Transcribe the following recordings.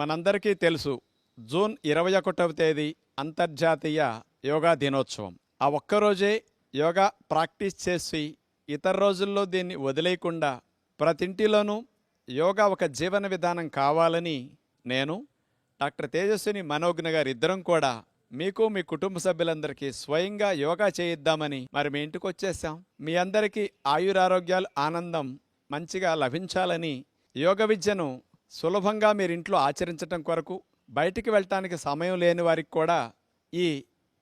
మనందరికీ తెలుసు, జూన్ 21వ తేదీ అంతర్జాతీయ యోగా దినోత్సవం. ఆ ఒక్కరోజే యోగా ప్రాక్టీస్ చేసి ఇతర రోజుల్లో దీన్ని వదిలేయకుండా ప్రతింటిలోనూ యోగా ఒక జీవన విధానం కావాలని నేను డాక్టర్ తేజస్విని మనోజ్ఞ గారు ఇద్దరం కూడా మీకు మీ కుటుంబ సభ్యులందరికీ స్వయంగా యోగా చేయిద్దామని మీ ఇంటికి వచ్చేసాం. మీ అందరికీ ఆయురారోగ్యాలు ఆనందం మంచిగా లభించాలని యోగ విద్యను సులభంగా మీరు ఇంట్లో ఆచరించటం కొరకు బయటికి వెళ్ళటానికి సమయం లేని వారికి కూడా ఈ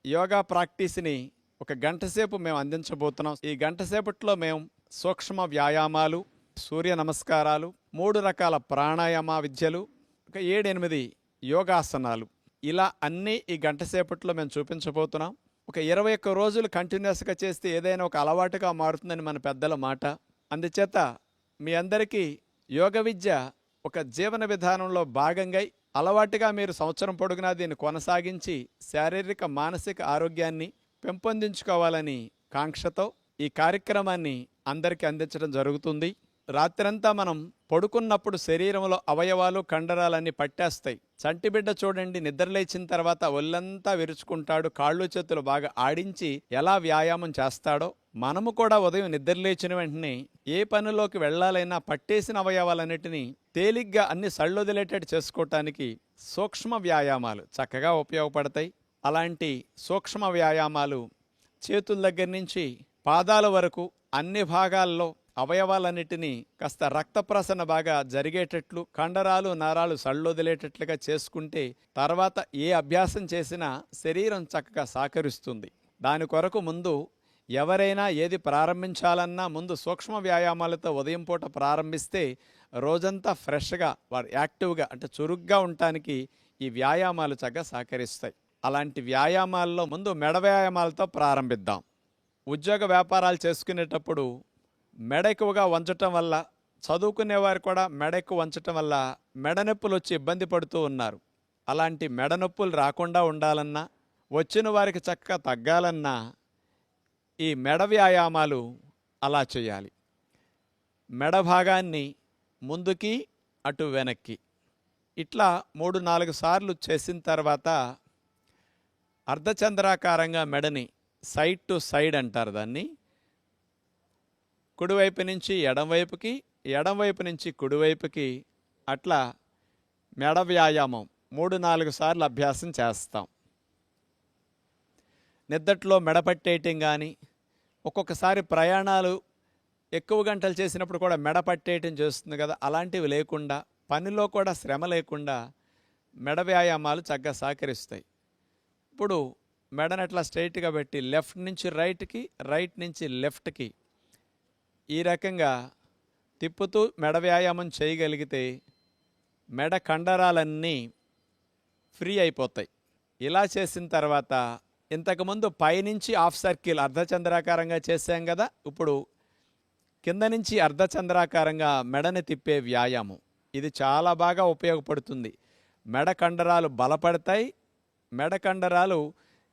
యోగా ప్రాక్టీస్ని ఒక గంట సేపు మేము అందించబోతున్నాం. ఈ గంట సేపట్లో మేము సూక్ష్మ వ్యాయామాలు, సూర్య నమస్కారాలు, 3 రకాల ప్రాణాయామ విద్యలు, ఒక 7-8 యోగాసనాలు, ఇలా అన్నీ ఈ గంట సేపట్లో మేము చూపించబోతున్నాం. ఒక 21 రోజులు కంటిన్యూస్గా చేస్తే ఏదైనా ఒక అలవాటుగా మారుతుందని మన పెద్దల మాట. అందుచేత మీ అందరికీ యోగ విద్య ఒక జీవన విధానంలో భాగంగా అలవాటుగా మీరు సంవత్సరం పొడుగునా దీన్ని కొనసాగించి శారీరక మానసిక ఆరోగ్యాన్ని పెంపొందించుకోవాలని కాంక్షతో ఈ కార్యక్రమాన్ని అందరికీ అందించడం జరుగుతుంది. రాత్రంతా మనం పడుకున్నప్పుడు శరీరంలో అవయవాలు కండరాలన్నీ పట్టేస్తాయి. చంటిబిడ్డ చూడండి, నిద్రలేచిన తర్వాత ఒళ్ళంతా విరుచుకుంటాడు, కాళ్ళు చేతులు బాగా ఆడించి ఎలా వ్యాయామం చేస్తాడో మనము కూడా ఉదయం నిద్రలేచిన వెంటనే ఏ పనిలోకి వెళ్లాలైనా పట్టేసిన అవయవాలన్నిటినీ తేలిగ్గా అన్ని సళ్ళొదిలేటట్టు చేసుకోవటానికి సూక్ష్మ వ్యాయామాలు చక్కగా ఉపయోగపడతాయి. అలాంటి సూక్ష్మ వ్యాయామాలు చేతుల దగ్గర నుంచి పాదాల వరకు అన్ని భాగాల్లో అవయవాలన్నిటినీ కాస్త రక్త ప్రసరణ బాగా జరిగేటట్లు, కండరాలు నరాలు సళ్ళొదిలేటట్లుగా చేసుకుంటే తర్వాత ఏ అభ్యాసం చేసినా శరీరం చక్కగా సహకరిస్తుంది. దాని కొరకు ముందు ఎవరైనా ఏది ప్రారంభించాలన్నా ముందు సూక్ష్మ వ్యాయామాలతో ఉదయం పూట ప్రారంభిస్తే రోజంతా ఫ్రెష్గా వారు యాక్టివ్గా అంటే చురుగ్గా ఉండటానికి ఈ వ్యాయామాలు చక్కగా సహకరిస్తాయి. అలాంటి వ్యాయామాల్లో ముందు మెడ వ్యాయామాలతో ప్రారంభిద్దాం. ఉద్యోగ వ్యాపారాలు చేసుకునేటప్పుడు మెడ ఎక్కువగా వంచటం వల్ల, చదువుకునేవారు కూడా మెడ ఎక్కువ వంచటం వల్ల మెడ నొప్పులు వచ్చి ఇబ్బంది పడుతూ ఉన్నారు. అలాంటి మెడ నొప్పులు రాకుండా ఉండాలన్నా, వచ్చిన వారికి చక్కగా తగ్గాలన్నా ఈ మెడ వ్యాయామాలు అలా చేయాలి. మెడ భాగాన్ని ముందుకి అటు వెనక్కి ఇట్లా 3-4 సార్లు చేసిన తర్వాత అర్ధచంద్రాకారంగా మెడని సైడ్ టు సైడ్ అంటారు దాన్ని. కుడివైపు నుంచి ఎడంవైపుకి, ఎడంవైపు నుంచి కుడివైపుకి అట్లా మెడ వ్యాయామం 3-4 సార్లు అభ్యాసం చేస్తాం. నిద్దట్లో మెడ పట్టేయటం కానీ, ఒక్కొక్కసారి ప్రయాణాలు ఎక్కువ గంటలు చేసినప్పుడు కూడా మెడ పట్టేయటం చేస్తుంది కదా, అలాంటివి లేకుండా పనిలో కూడా శ్రమ లేకుండా మెడ వ్యాయామాలు చక్కగా సహకరిస్తాయి. ఇప్పుడు మెడను అట్లా స్ట్రైట్గా పెట్టి లెఫ్ట్ నుంచి రైట్కి, రైట్ నుంచి లెఫ్ట్కి ఈ రకంగా తిప్పుతూ మెడ వ్యాయామం చేయగలిగితే మెడ కండరాలన్నీ ఫ్రీ అయిపోతాయి. ఇలా చేసిన తర్వాత ఇంతకుముందు పైనుంచి హాఫ్ సర్కిల్ అర్ధచంద్రాకారంగా చేసాం కదా, ఇప్పుడు కింద నుంచి అర్ధచంద్రాకారంగా మెడని తిప్పే వ్యాయామం ఇది చాలా బాగా ఉపయోగపడుతుంది. మెడ కండరాలు బలపడతాయి. మెడ కండరాలు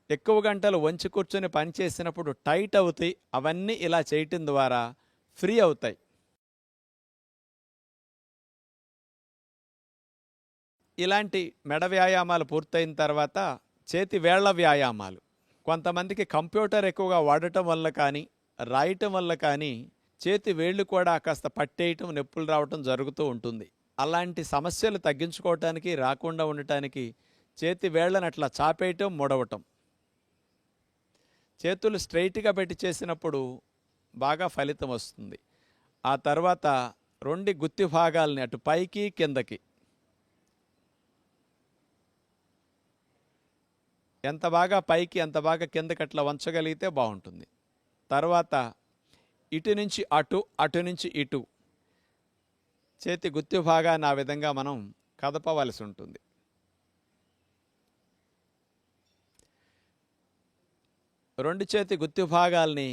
ఎక్కువ గంటలు వంచి కూర్చొని పనిచేసినప్పుడు టైట్ అవుతాయి. అవన్నీ ఇలా చేయటం ద్వారా ఫ్రీ అవుతాయి. ఇలాంటి మెడ వ్యాయామాలు పూర్తయిన తర్వాత చేతి వేళ్ల వ్యాయామాలు. కొంతమందికి కంప్యూటర్ ఎక్కువగా వాడటం వల్ల కానీ, రాయటం వల్ల కానీ చేతి వేళ్ళు కూడా కాస్త పట్టేయటం, నొప్పులు రావటం జరుగుతూ ఉంటుంది. అలాంటి సమస్యలు తగ్గించుకోవటానికి, రాకుండా ఉండటానికి చేతి వేళ్లను అట్లా చాపేయటం, ముడవటం. చేతులు స్ట్రైట్గా పెట్టి చేసినప్పుడు బాగా ఫలితం వస్తుంది. ఆ తర్వాత 2 గుత్తి భాగాలని అటు పైకి కిందకి ఎంత బాగా పైకి ఎంత బాగా కిందకి అట్లా వంచగలిగితే బాగుంటుంది. తర్వాత ఇటు నుంచి అటు, అటు నుంచి ఇటు చేతి గుత్తి భాగాన్ని ఆ విధంగా మనం కదపవలసి ఉంటుంది. రెండు చేతి గుత్తి భాగాల్ని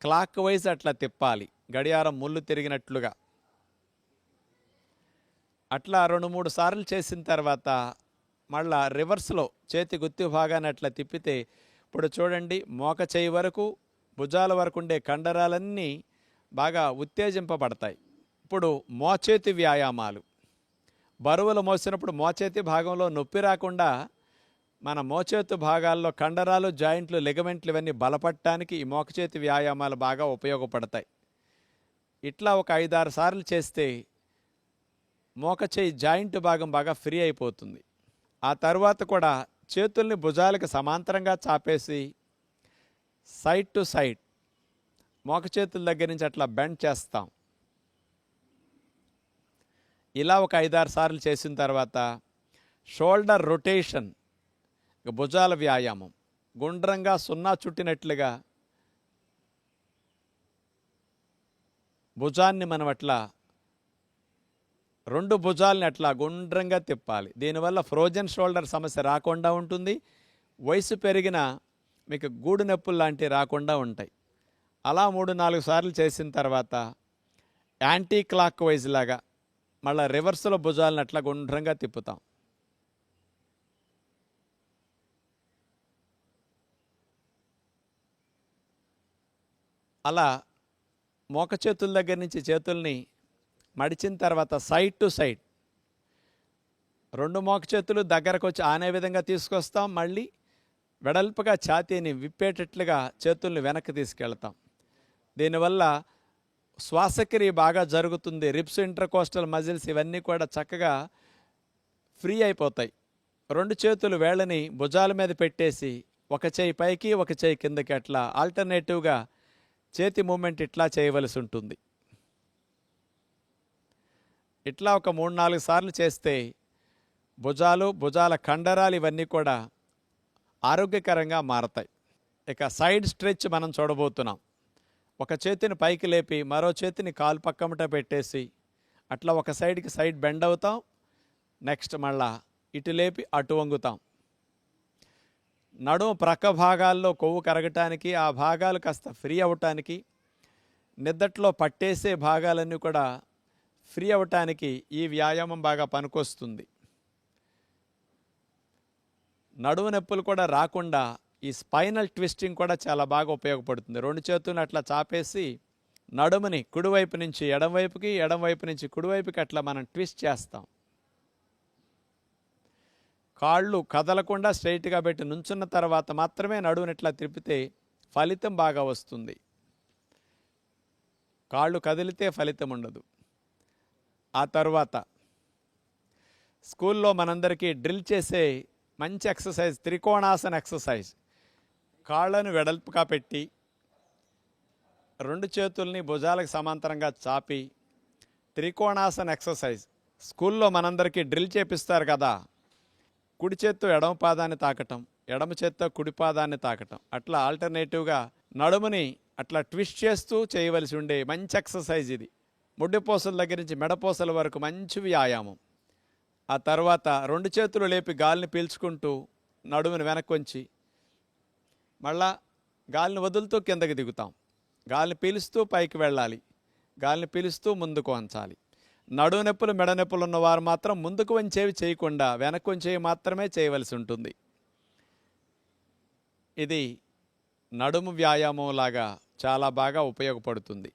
క్లాక్ వైజ్ అట్లా తిప్పాలి, గడియారం ముళ్ళు తిరిగినట్లుగా. అట్లా 2-3 సార్లు చేసిన తర్వాత మళ్ళా రివర్స్లో చేతి గుత్తి భాగాన్ని అట్లా తిప్పితే ఇప్పుడు చూడండి, మోక చేయి వరకు భుజాల వరకు ఉండే కండరాలన్నీ బాగా ఉత్తేజింపబడతాయి. ఇప్పుడు మోచేతి వ్యాయామాలు. బరువులు మోసినప్పుడు మోచేతి భాగంలో నొప్పి రాకుండా మన మోచేతు భాగాల్లో కండరాలు, జాయింట్లు, లిగమెంట్లు ఇవన్నీ బలపడటానికి ఈ మోకచేతి వ్యాయామాలు బాగా ఉపయోగపడతాయి. ఇట్లా ఒక 5-6 సార్లు చేస్తే మోకచేయి జాయింట్ భాగం బాగా ఫ్రీ అయిపోతుంది. ఆ తర్వాత కూడా చేతుల్ని భుజాలకు సమాంతరంగా చాపేసి సైడ్ టు సైడ్ మోకచేతుల దగ్గర నుంచి అట్లా బెండ్ చేస్తాం. ఇలా ఒక 5-6 సార్లు చేసిన తర్వాత షోల్డర్ రొటేషన్, భుజాల వ్యాయామం, గుండ్రంగా సున్నా చుట్టినట్లుగా భుజాన్ని మనం అట్లా 2 భుజాలని అట్లా గుండ్రంగా తిప్పాలి. దీనివల్ల ఫ్రోజన్ షోల్డర్ సమస్య రాకుండా ఉంటుంది. వయసు పెరిగిన మీకు గూడు నొప్పులు లాంటివి రాకుండా ఉంటాయి. అలా 3-4 సార్లు చేసిన తర్వాత యాంటీ క్లాక్ వైజ్ లాగా మళ్ళీ రివర్స్లో భుజాలను అట్లా గుండ్రంగా తిప్పుతాం. అలా మోక చేతుల దగ్గర నుంచి చేతుల్ని మడిచిన తర్వాత సైడ్ టు సైడ్ 2 మోక చేతులు దగ్గరకు వచ్చి ఆనే విధంగా తీసుకొస్తాం. మళ్ళీ వెడల్పుగా ఛాతీని విప్పేటట్లుగా చేతుల్ని వెనక్కి తీసుకెళ్తాం. దీనివల్ల శ్వాసక్రియ బాగా జరుగుతుంది. రిబ్స్, ఇంటర్కోస్టల్ మజిల్స్ ఇవన్నీ కూడా చక్కగా ఫ్రీ అయిపోతాయి. 2 చేతులు వేళ్ళని భుజాల మీద పెట్టేసి ఒక చేయి పైకి ఒక చేయి కిందకి అట్లా ఆల్టర్నేటివ్గా చేతి మూమెంట్ ఇట్లా చేయవలసి ఉంటుంది. ఇట్లా ఒక 3-4 సార్లు చేస్తే భుజాల కండరాలు ఇవన్నీ కూడా ఆరోగ్యకరంగా మారతాయి. ఇక సైడ్ స్ట్రెచ్ మనం చూడబోతున్నాం. ఒక చేతిని పైకి లేపి మరో చేతిని కాలు పక్కమట పెట్టేసి అట్లా ఒక సైడ్కి సైడ్ బెండ్ అవుతాం. నెక్స్ట్ మళ్ళా ఇటు లేపి అటు వంగుతాం. నడుము ప్రక్క భాగాల్లో కొవ్వు కరగటానికి, ఆ భాగాలు కాస్త ఫ్రీ అవ్వటానికి, నిద్దట్లో పట్టేసే భాగాలన్నీ కూడా ఫ్రీ అవ్వటానికి ఈ వ్యాయామం బాగా పనికొస్తుంది. నడుము నొప్పులు కూడా రాకుండా ఈ స్పైనల్ ట్విస్టింగ్ కూడా చాలా బాగా ఉపయోగపడుతుంది. 2 చేతులను అట్లా చాపేసి నడుముని కుడివైపు నుంచి ఎడమవైపుకి, ఎడమవైపు నుంచి కుడివైపుకి అట్లా మనం ట్విస్ట్ చేస్తాం. కాళ్ళు కదలకుండా స్ట్రైట్గా పెట్టి నుంచున్న తర్వాత మాత్రమే నడుముని ఇట్లా తిప్పితే ఫలితం బాగా వస్తుంది. కాళ్ళు కదిలితే ఫలితం ఉండదు. ఆ తర్వాత స్కూల్లో మనందరికీ డ్రిల్ చేసే మంచి ఎక్సర్సైజ్ త్రికోణాసన ఎక్సర్సైజ్. కాళ్ళను వెడల్పుగా పెట్టి 2 చేతుల్ని భుజాలకు సమాంతరంగా చాపి త్రికోణాసన ఎక్సర్సైజ్. స్కూల్లో మనందరికీ డ్రిల్ చేపిస్తారు కదా, కుడి చేత్తో ఎడమ పాదాన్ని తాకటం, ఎడమ చేత్తో కుడి పాదాన్ని తాకటం, అట్లా ఆల్టర్నేటివ్గా నడుముని అట్లా ట్విస్ట్ చేస్తూ చేయవలసి ఉండే మంచి ఎక్సర్సైజ్ ఇది. ముడ్డిపోసల దగ్గర నుంచి మెడపోసల వరకు మంచి వ్యాయామం. ఆ తర్వాత 2 చేతులు లేపి గాలిని పీల్చుకుంటూ నడుముని వెనక్కి వంచి మళ్ళా గాలిని వదులుతూ కిందకి దిగుతాం. గాలిని పీలుస్తూ పైకి వెళ్ళాలి, గాలిని పీలుస్తూ ముందుకు వంచాలి. నడుము నొప్పులు, మెడ నొప్పులు ఉన్నవారు మాత్రం ముందుకు వంచేవి చేయకుండా వెనక్కి వంచేవి మాత్రమే చేయవలసి ఉంటుంది. ఇది నడుము వ్యాయామం లాగా చాలా బాగా ఉపయోగపడుతుంది.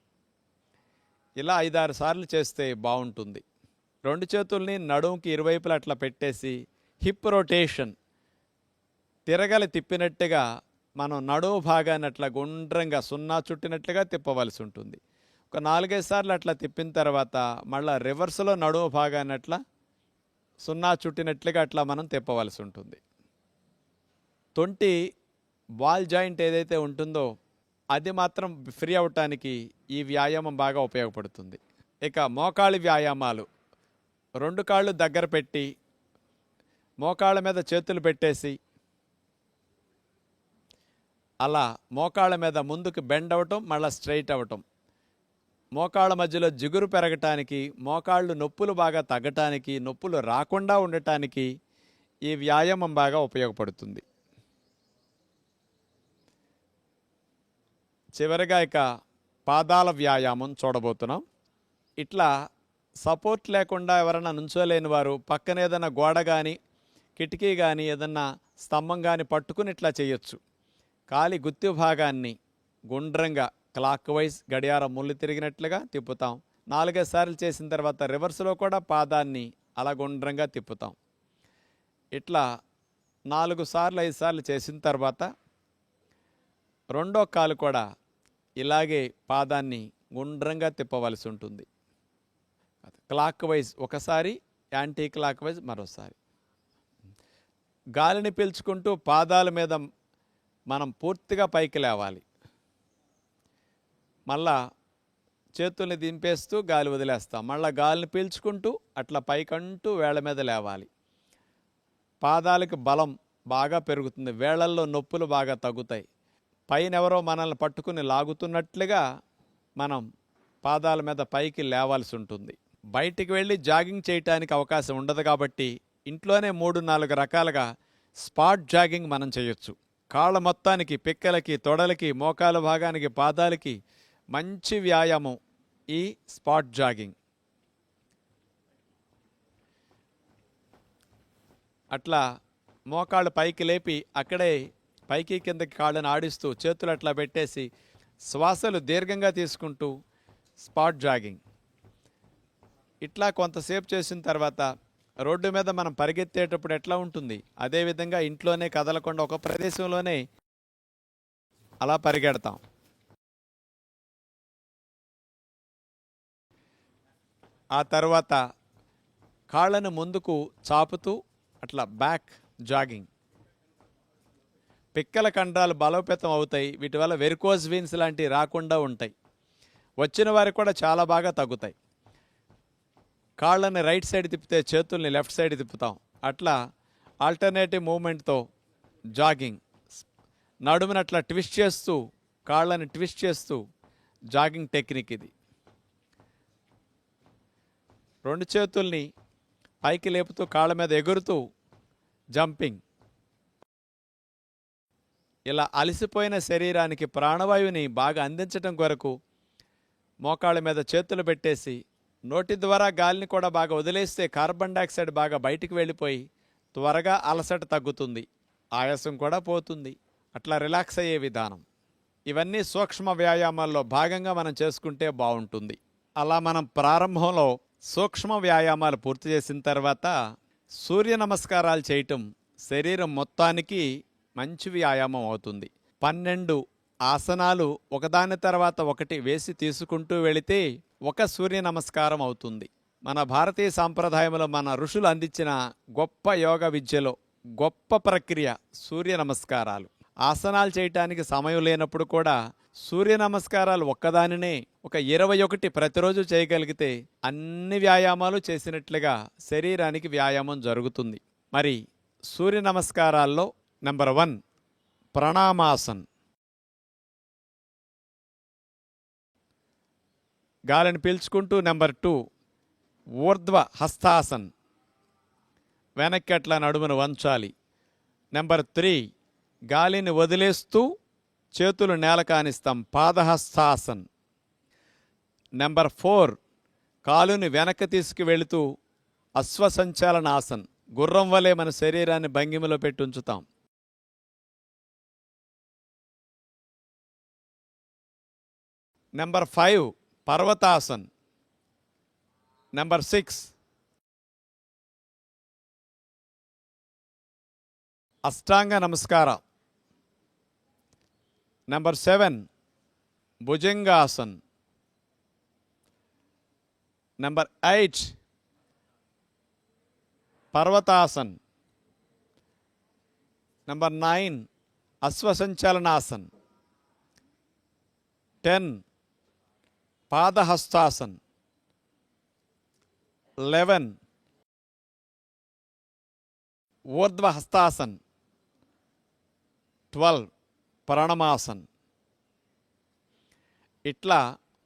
ఇలా 5-6 సార్లు చేస్తే బాగుంటుంది. 2 చేతుల్ని నడుముకి ఇరువైపులా అట్లా పెట్టేసి హిప్ రొటేషన్, తిరగలి తిప్పినట్టుగా మనం నడుము భాగాన్ని అట్లా గుండ్రంగా సున్నా చుట్టినట్లుగా తిప్పవలసి ఉంటుంది. ఒక 4-5 సార్లు అట్లా తిప్పిన తర్వాత మళ్ళీ రివర్స్లో నడుము భాగాన్ని అట్లా సున్నా చుట్టినట్లుగా అట్లా మనం తిప్పవలసి ఉంటుంది. తొంటి బాల్ జాయింట్ ఏదైతే ఉంటుందో అది మాత్రం ఫ్రీ అవటానికి ఈ వ్యాయామం బాగా ఉపయోగపడుతుంది. ఇక మోకాళ్ళ వ్యాయామాలు. 2 కాళ్ళు దగ్గర పెట్టి మోకాళ్ళ మీద చేతులు పెట్టేసి అలా మోకాళ్ళ మీద ముందుకు బెండ్ అవ్వటం, మళ్ళీ స్ట్రైట్ అవ్వటం. మోకాళ్ళ మధ్యలో జిగురు పెరగటానికి, మోకాళ్ళు నొప్పులు బాగా తగ్గటానికి, నొప్పులు రాకుండా ఉండటానికి ఈ వ్యాయామం బాగా ఉపయోగపడుతుంది. చివరిగా ఇక పాదాల వ్యాయామం చూడబోతున్నాం. ఇట్లా సపోర్ట్ లేకుండా ఎవరైనా నుంచోలేని వారు పక్కన ఏదైనా గోడ కానీ, కిటికీ కానీ, ఏదన్నా స్తంభం కానీ పట్టుకుని ఇట్లా చేయొచ్చు. కాలి గుత్తి భాగాన్ని గుండ్రంగా క్లాక్ వైజ్ గడియారం ముళ్ళు తిరిగినట్లుగా తిప్పుతాం. 4-5 సార్లు చేసిన తర్వాత రివర్స్లో కూడా పాదాన్ని అలా గుండ్రంగా తిప్పుతాం. ఇట్లా 4 సార్లు 5 సార్లు చేసిన తర్వాత రెండో కాలు కూడా ఇలాగే పాదాన్ని గుండ్రంగా తిప్పవలసి ఉంటుంది. క్లాక్ వైజ్ ఒకసారి, యాంటీ క్లాక్ వైజ్ మరోసారి. గాలిని పీల్చుకుంటూ పాదాల మీద మనం పూర్తిగా పైకి లేవాలి. మళ్ళా చేతుల్ని దింపేస్తూ గాలి వదిలేస్తాం. మళ్ళీ గాలిని పీల్చుకుంటూ అట్లా పైకంటూ వేళ్ళ మీద లేవాలి. పాదాలకు బలం బాగా పెరుగుతుంది, వేళ్ళల్లో నొప్పులు బాగా తగ్గుతాయి. పైన ఎవరో మనల్ని పట్టుకుని లాగుతున్నట్లుగా మనం పాదాల మీద పైకి లేవాల్సి ఉంటుంది. బయటికి వెళ్ళి జాగింగ్ చేయటానికి అవకాశం ఉండదు కాబట్టి ఇంట్లోనే 3-4 రకాలుగా స్పాట్ జాగింగ్ మనం చేయొచ్చు. కాళ్ళ మొత్తానికి, పిక్కలకి, తొడలకి, మోకాల భాగానికి, పాదాలకి మంచి వ్యాయామం ఈ స్పాట్ జాగింగ్. అట్లా మోకాళ్ళు పైకి లేపి అక్కడే పైకి కిందకి కాళ్ళని ఆడిస్తూ చేతులు అట్లా పెట్టేసి శ్వాసలు దీర్ఘంగా తీసుకుంటూ స్పాట్ జాగింగ్. ఇట్లా కొంతసేపు చేసిన తర్వాత రోడ్డు మీద మనం పరిగెత్తేటప్పుడు ఎట్లా ఉంటుంది, అదేవిధంగా ఇంట్లోనే కదలకుండా ఒక ప్రదేశంలోనే అలా పరిగెడతాం. ఆ తర్వాత కాళ్ళను ముందుకు చాపుతూ అట్లా బ్యాక్ జాగింగ్. పిక్కల కండరాలు బలోపేతం అవుతాయి. వీటి వల్ల వెరికోజ్ వీన్స్ లాంటివి రాకుండా ఉంటాయి. వచ్చిన వారికి కూడా చాలా బాగా తగ్గుతాయి. కాళ్ళని రైట్ సైడ్ తిప్పితే చేతుల్ని లెఫ్ట్ సైడ్ తిప్పుతాం. అట్లా ఆల్టర్నేటివ్ మూమెంట్తో జాగింగ్. నడుముని అట్లా ట్విస్ట్ చేస్తూ, కాళ్ళని ట్విస్ట్ చేస్తూ జాగింగ్ టెక్నిక్ ఇది. 2 చేతుల్ని పైకి లేపుతూ కాళ్ళ మీద ఎగురుతూ జంపింగ్. ఇలా అలసిపోయిన శరీరానికి ప్రాణవాయువుని బాగా అందించడం కొరకు మోకాళ్ళ మీద చేతులు పెట్టేసి నోటి ద్వారా గాలిని కూడా బాగా వదిలేస్తే కార్బన్ డైఆక్సైడ్ బాగా బయటికి వెళ్ళిపోయి త్వరగా అలసట తగ్గుతుంది, ఆయాసం కూడా పోతుంది. అట్లా రిలాక్స్ అయ్యే విధానం. ఇవన్నీ సూక్ష్మ వ్యాయామాల్లో భాగంగా మనం చేసుకుంటే బాగుంటుంది. అలా మనం ప్రారంభంలో సూక్ష్మ వ్యాయామాలు పూర్తి చేసిన తర్వాత సూర్య నమస్కారాలు చేయటం శరీరం మొత్తానికి మంచి వ్యాయామం అవుతుంది. 12 ఆసనాలు ఒకదాని తర్వాత ఒకటి వేసి తీసుకుంటూ వెళితే ఒక సూర్య నమస్కారం అవుతుంది. మన భారతీయ సాంప్రదాయంలో మన ఋషులు అందించిన గొప్ప యోగ విద్యలో గొప్ప ప్రక్రియ సూర్య నమస్కారాలు. ఆసనాలు చేయటానికి సమయం లేనప్పుడు కూడా సూర్య నమస్కారాలు ఒక్కదానినే ఒక 21 ప్రతిరోజు చేయగలిగితే అన్ని వ్యాయామాలు చేసినట్లుగా శరీరానికి వ్యాయామం జరుగుతుంది. మరి సూర్య నమస్కారాల్లో నెంబర్ 1 ప్రణామాసన్. గాలిని పీల్చుకుంటూ. నెంబర్ 2 ఊర్ధ్వ హస్తాసన్, వెనక్కి అట్లా నడుమును వంచాలి. నెంబర్ 3 గాలిని వదిలేస్తూ చేతులు నేల కానిస్తాం, పాదహస్తాసన్. నెంబర్ 4 కాలుని వెనక్కి తీసుకువెళుతూ అశ్వసంచాలనాసన్, గుర్రం వలె మన శరీరాన్ని భంగిమలో పెట్టి ఉంచుతాం. నెంబర్ 5 పర్వతాసన్. నెంబర్ 6 అష్టాంగ నమస్కారం. నెంబర్ 7 భుజంగాసన్. నెంబర్ 8 పర్వతాసన్. నెంబర్ 9 అశ్వసంచాలనాసన్. 10 పాదహస్తాసన్. 11 ఊర్ధ్వ హస్తాసన్. 12 ప్రణమాసన్. ఇట్లా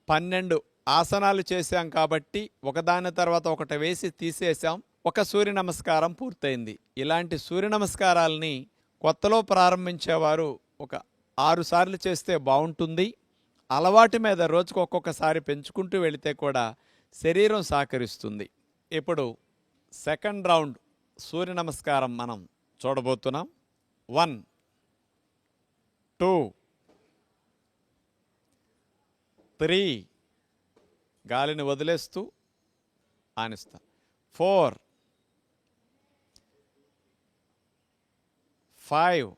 12 ఆసనాలు చేశాం కాబట్టి ఒకదాని తర్వాత ఒకటి వేసి తీసేసాం. ఒక సూర్య నమస్కారం పూర్తయింది. ఇలాంటి సూర్య నమస్కారాలని కొత్తలో ప్రారంభించేవారు ఒక 6 సార్లు చేస్తే బాగుంటుంది. అలవాటు మీద రోజుకు ఒక్కొక్కసారి పెంచుకుంటూ వెళితే కూడా శరీరం సహకరిస్తుంది. ఇప్పుడు సెకండ్ రౌండ్ సూర్య నమస్కారం మనం చూడబోతున్నాం. 1 2 3 గాలిని వదిలేస్తూ ఆనిస్తాం. 4 5,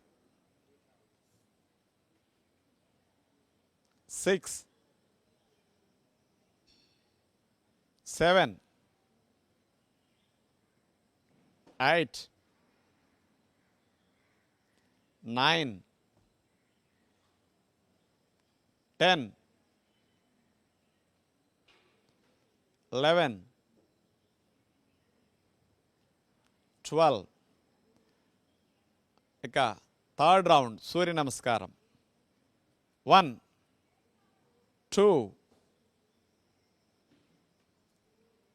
6, 7, 8, 9, 10, 11, 12. ఇక థర్డ్ రౌండ్ సూర్య నమస్కారం. 1, 2,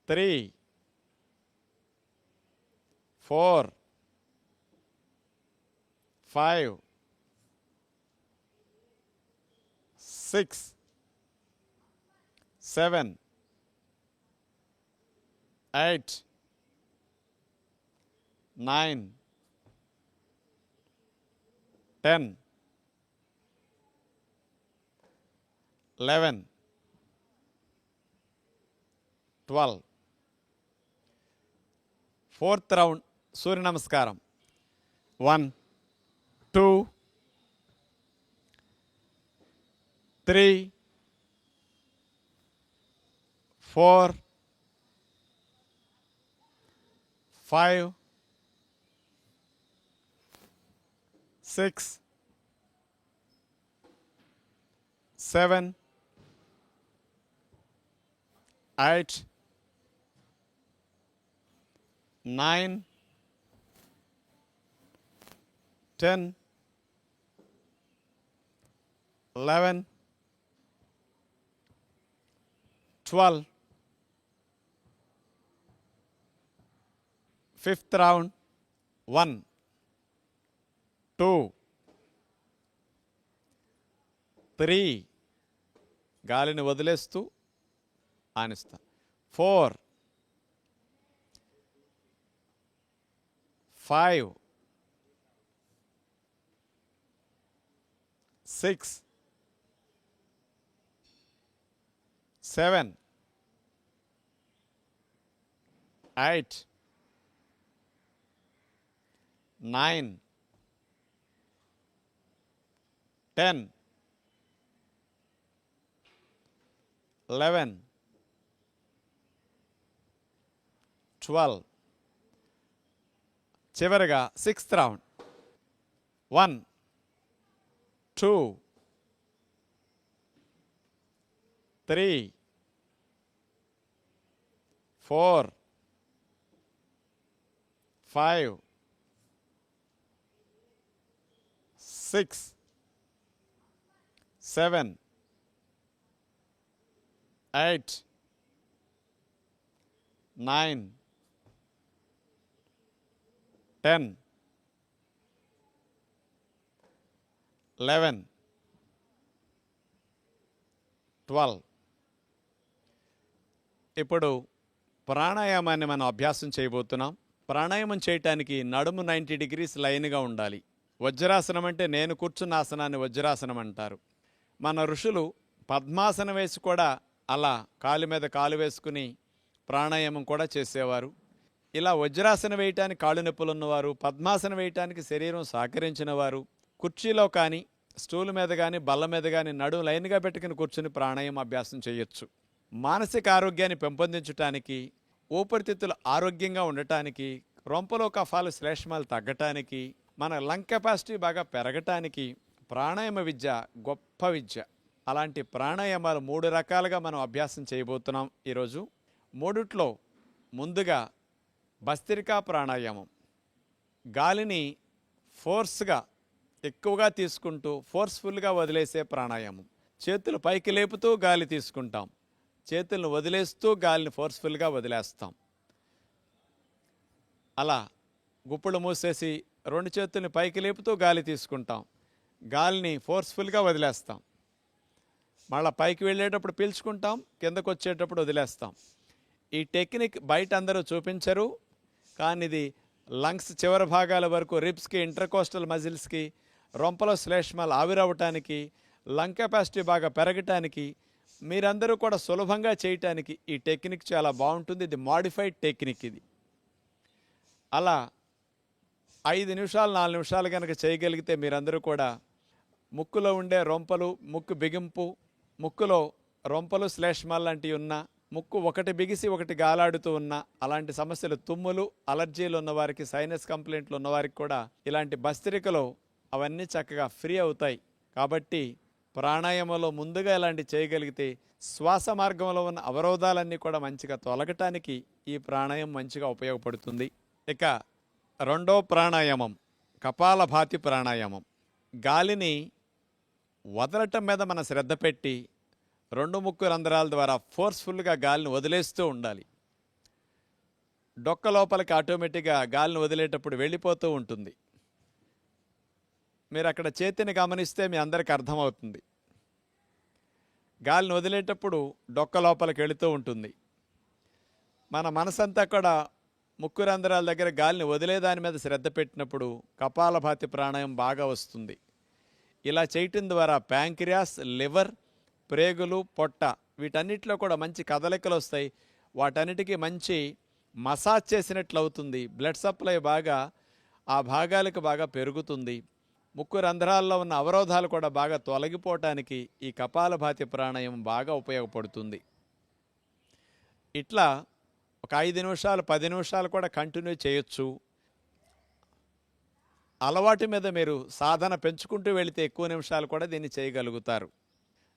3, 4, 5, 6, 7, 8, 9, 10, 11, 12. ఫోర్త్ రౌండ్ సూర్య నమస్కారం. 1, 2, 3, 4, 5, 6, 7, 8, 9, 10, 11, 12. Fifth round. 1, 2, 3. గాలిని వదిలేస్తూ ఆనిస్తా. 4, 5, 6, 7, 8, 9, 10, 11, 12. చివరిగా సిక్స్త్ రౌండ్. 1, 2, 3, 4, 5, 6, 7, 8, 9, 10, 11, 12. ఇప్పుడు ప్రాణాయామాన్ని మనం అభ్యాసం చేయబోతున్నాం. ప్రాణాయామం చేయటానికి నడుము 90 degrees లైన్గా ఉండాలి. వజ్రాసనం అంటే నేను కూర్చున్న ఆసనాన్ని వజ్రాసనం అంటారు. మన ఋషులు పద్మాసనం వేసి కూడా అలా కాలు మీద కాలు వేసుకుని ప్రాణాయామం కూడా చేసేవారు. ఇలా వజ్రాసనం వేయటానికి కాళ్ళు నొప్పులు ఉన్నవారు, పద్మాసనం వేయటానికి శరీరం సహకరించిన వారు కుర్చీలో కానీ స్టూల్ మీద కానీ బల్ల మీద కానీ నడుము లైన్గా పెట్టుకుని కూర్చుని ప్రాణాయామం అభ్యాసం చేయొచ్చు. మానసిక ఆరోగ్యాన్ని పెంపొందించడానికి, ఊపిరితిత్తులు ఆరోగ్యంగా ఉండటానికి, రొంపలో కఫాలు శ్లేష్మాలు తగ్గటానికి, మన లంగ్ కెపాసిటీ బాగా పెరగటానికి ప్రాణాయామ విద్య గొప్ప విద్య. అలాంటి ప్రాణాయామాలు 3 రకాలుగా మనం అభ్యాసం చేయబోతున్నాం ఈరోజు. మూడిట్లో ముందుగా భస్త్రికా ప్రాణాయామం. గాలిని ఫోర్స్గా ఎక్కువగా తీసుకుంటూ ఫోర్స్ఫుల్గా వదిలేసే ప్రాణాయామం. చేతులు పైకి లేపుతూ గాలి తీసుకుంటాం, చేతులను వదిలేస్తూ గాలిని ఫోర్స్ఫుల్గా వదిలేస్తాం. అలా గుప్పులు మూసేసి 2 చేతుల్ని పైకి లేపుతూ గాలి తీసుకుంటాం, గాలిని ఫోర్స్ఫుల్గా వదిలేస్తాం. మళ్ళీ పైకి వెళ్ళేటప్పుడు పీల్చుకుంటాం, కిందకు వచ్చేటప్పుడు వదిలేస్తాం. ఈ టెక్నిక్ బయట అందరూ చూపించరు, కానీ ఇది లంగ్స్ చివరి భాగాల వరకు రిబ్స్కి, ఇంటర్కోస్టల్ మజిల్స్కి, రొంపలో శ్లేష్మాలు ఆవిరవటానికి, లంగ్ కెపాసిటీ బాగా పెరగటానికి, మీరందరూ కూడా సులభంగా చేయటానికి ఈ టెక్నిక్ చాలా బాగుంటుంది. ఇది మాడిఫైడ్ టెక్నిక్. ఇది అలా 5 నిమిషాలు 4 నిమిషాలు కనుక చేయగలిగితే మీరందరూ కూడా ముక్కులో ఉండే రొంపలు, ముక్కు బిగింపు, ముక్కులో రొంపలు శ్లేష్మాలు లాంటివి ఉన్నా, ముక్కు ఒకటి బిగిసి ఒకటి గాలాడుతూ ఉన్నా, అలాంటి సమస్యలు, తుమ్ములు, అలర్జీలు ఉన్నవారికి, సైనస్ కంప్లైంట్లు ఉన్నవారికి కూడా ఇలాంటి భస్త్రికలో అవన్నీ చక్కగా ఫ్రీ అవుతాయి. కాబట్టి ప్రాణాయామంలో ముందుగా ఇలాంటి చేయగలిగితే శ్వాస మార్గంలో ఉన్న అవరోధాలన్నీ కూడా మంచిగా తొలగటానికి ఈ ప్రాణాయామం మంచిగా ఉపయోగపడుతుంది. ఇక రెండో ప్రాణాయామం కపాలభాతి ప్రాణాయామం. గాలిని వదలటం మీద మన శ్రద్ధ పెట్టి 2 ముక్కు రంధ్రాల ద్వారా ఫోర్స్ఫుల్గా గాలిని వదిలేస్తూ ఉండాలి. డొక్క లోపలికి ఆటోమేటిక్గా గాలిని వదిలేటప్పుడు వెళ్ళిపోతూ ఉంటుంది. మీరు అక్కడ చేతిని గమనిస్తే మీ అందరికీ అర్థమవుతుంది. గాలిని వదిలేటప్పుడు డొక్క లోపలికి వెళుతూ ఉంటుంది. మన మనసంతా కూడా ముక్కు రంధ్రాల దగ్గర గాలిని వదిలేదాని మీద శ్రద్ధ పెట్టినప్పుడు కపాలభాతి ప్రాణాయామం బాగా వస్తుంది. ఇలా చేయటం ద్వారా ప్యాంక్రియాస్, లివర్, ప్రేగులు, పొట్ట వీటన్నిటిలో కూడా మంచి కదలికలు వస్తాయి. వాటన్నిటికీ మంచి మసాజ్ చేసినట్లు అవుతుంది. బ్లడ్ సప్లై బాగా ఆ భాగాలకు బాగా పెరుగుతుంది. ముక్కు రంధ్రాల్లో ఉన్న అవరోధాలు కూడా బాగా తొలగిపోవటానికి ఈ కపాలభాతి ప్రాణాయామం బాగా ఉపయోగపడుతుంది. ఇట్లా ఒక 5 నిమిషాలు 10 నిమిషాలు కూడా కంటిన్యూ చేయొచ్చు. అలవాటు మీద మీరు సాధన పెంచుకుంటూ వెళితే ఎక్కువ నిమిషాలు కూడా దీన్ని చేయగలుగుతారు.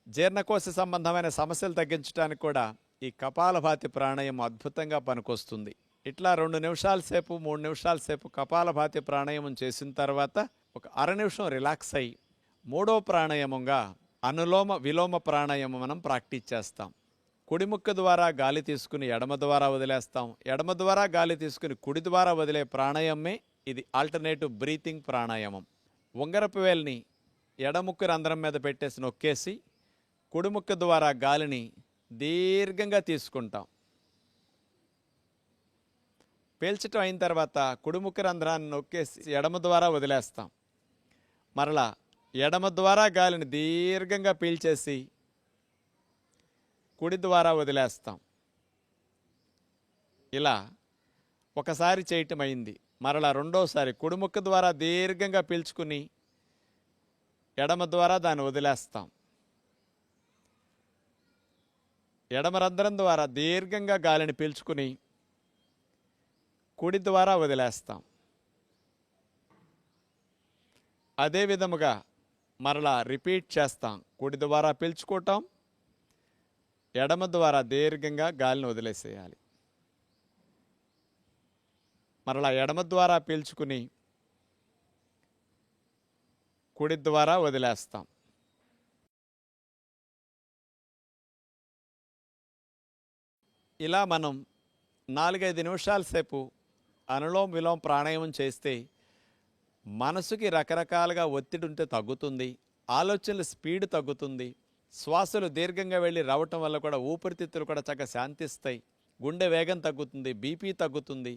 జీర్ణకోశ సంబంధమైన సమస్యలు తగ్గించడానికి కూడా ఈ కపాలభాతి ప్రాణాయామం అద్భుతంగా పనికొస్తుంది. ఇట్లా 2 నిమిషాల సేపు 3 నిమిషాల సేపు కపాలభాతి ప్రాణాయామం చేసిన తర్వాత ఒక అర నిమిషం రిలాక్స్ అయ్యి మూడో ప్రాణాయామంగా అనులోమ విలోమ ప్రాణాయామం మనం ప్రాక్టీస్ చేస్తాం. కుడి ముక్కు ద్వారా గాలి తీసుకుని ఎడమ ద్వారా వదిలేస్తాం. ఎడమ ద్వారా గాలి తీసుకుని కుడి ద్వారా వదిలే ప్రాణాయామమే ఇది ఆల్టర్నేటివ్ బ్రీతింగ్ ప్రాణాయామం. ఉంగరపు వేలిని ఎడముక్కు రంధ్రం మీద పెట్టేసి నొక్కేసి కుడి ముక్కు ద్వారా గాలిని దీర్ఘంగా తీసుకుంటాం. పీల్చటం అయిన తర్వాత కుడి ముక్కు రంధ్రాన్ని నొక్కేసి ఎడమ ద్వారా వదిలేస్తాం. మరలా ఎడమ ద్వారా గాలిని దీర్ఘంగా పీల్చేసి కుడి ద్వారా వదిలేస్తాం. ఇలా ఒకసారి చేయటం అయింది. మరలా రెండోసారి కుడి ముక్కు ద్వారా దీర్ఘంగా పీల్చుకుని ఎడమ ద్వారా దాన్ని వదిలేస్తాం. ఎడమ రంధ్రం ద్వారా దీర్ఘంగా గాలిని పీల్చుకుని కుడి ద్వారా వదిలేస్తాం. అదే విధముగా మరలా రిపీట్ చేస్తాం. కుడి ద్వారా పీల్చుకోవటం, ఎడమ ద్వారా దీర్ఘంగా గాలిని వదిలేసేయాలి. మరలా ఎడమ ద్వారా పీల్చుకుని కుడి ద్వారా వదిలేస్తాం. ఇలా మనం 4-5 నిమిషాల సేపు అనులోమ విలోమ ప్రాణాయామం చేస్తే మనసుకి రకరకాలుగా ఒత్తిడి ఉంటే తగ్గుతుంది. ఆలోచనల స్పీడ్ తగ్గుతుంది. శ్వాసలు దీర్ఘంగా వెళ్ళి రావటం వల్ల కూడా ఊపిరితిత్తులు కూడా చక్కగా శాంతిస్తాయి. గుండె వేగం తగ్గుతుంది, బీపీ తగ్గుతుంది,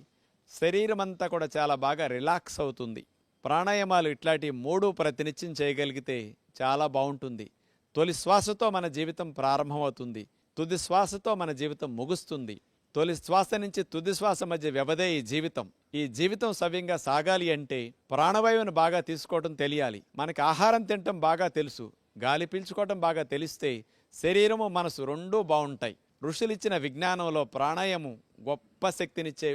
శరీరం అంతా కూడా చాలా బాగా రిలాక్స్ అవుతుంది. ప్రాణాయామాలు ఇట్లాంటి 3 ప్రతినిత్యం చేయగలిగితే చాలా బాగుంటుంది. తొలి శ్వాసతో మన జీవితం ప్రారంభమవుతుంది, తుది శ్వాసతో మన జీవితం ముగుస్తుంది. తొలి శ్వాస నుంచి తుది శ్వాస మధ్య వ్యవధే ఈ జీవితం. ఈ జీవితం సవ్యంగా సాగాలి అంటే ప్రాణవాయువును బాగా తీసుకోవడం తెలియాలి. మనకి ఆహారం తినటం బాగా తెలుసు, గాలి పీల్చుకోవటం బాగా తెలిస్తే శరీరము మనసు రెండూ బాగుంటాయి. ఋషులిచ్చిన విజ్ఞానంలో ప్రాణాయామం గొప్ప శక్తినిచ్చే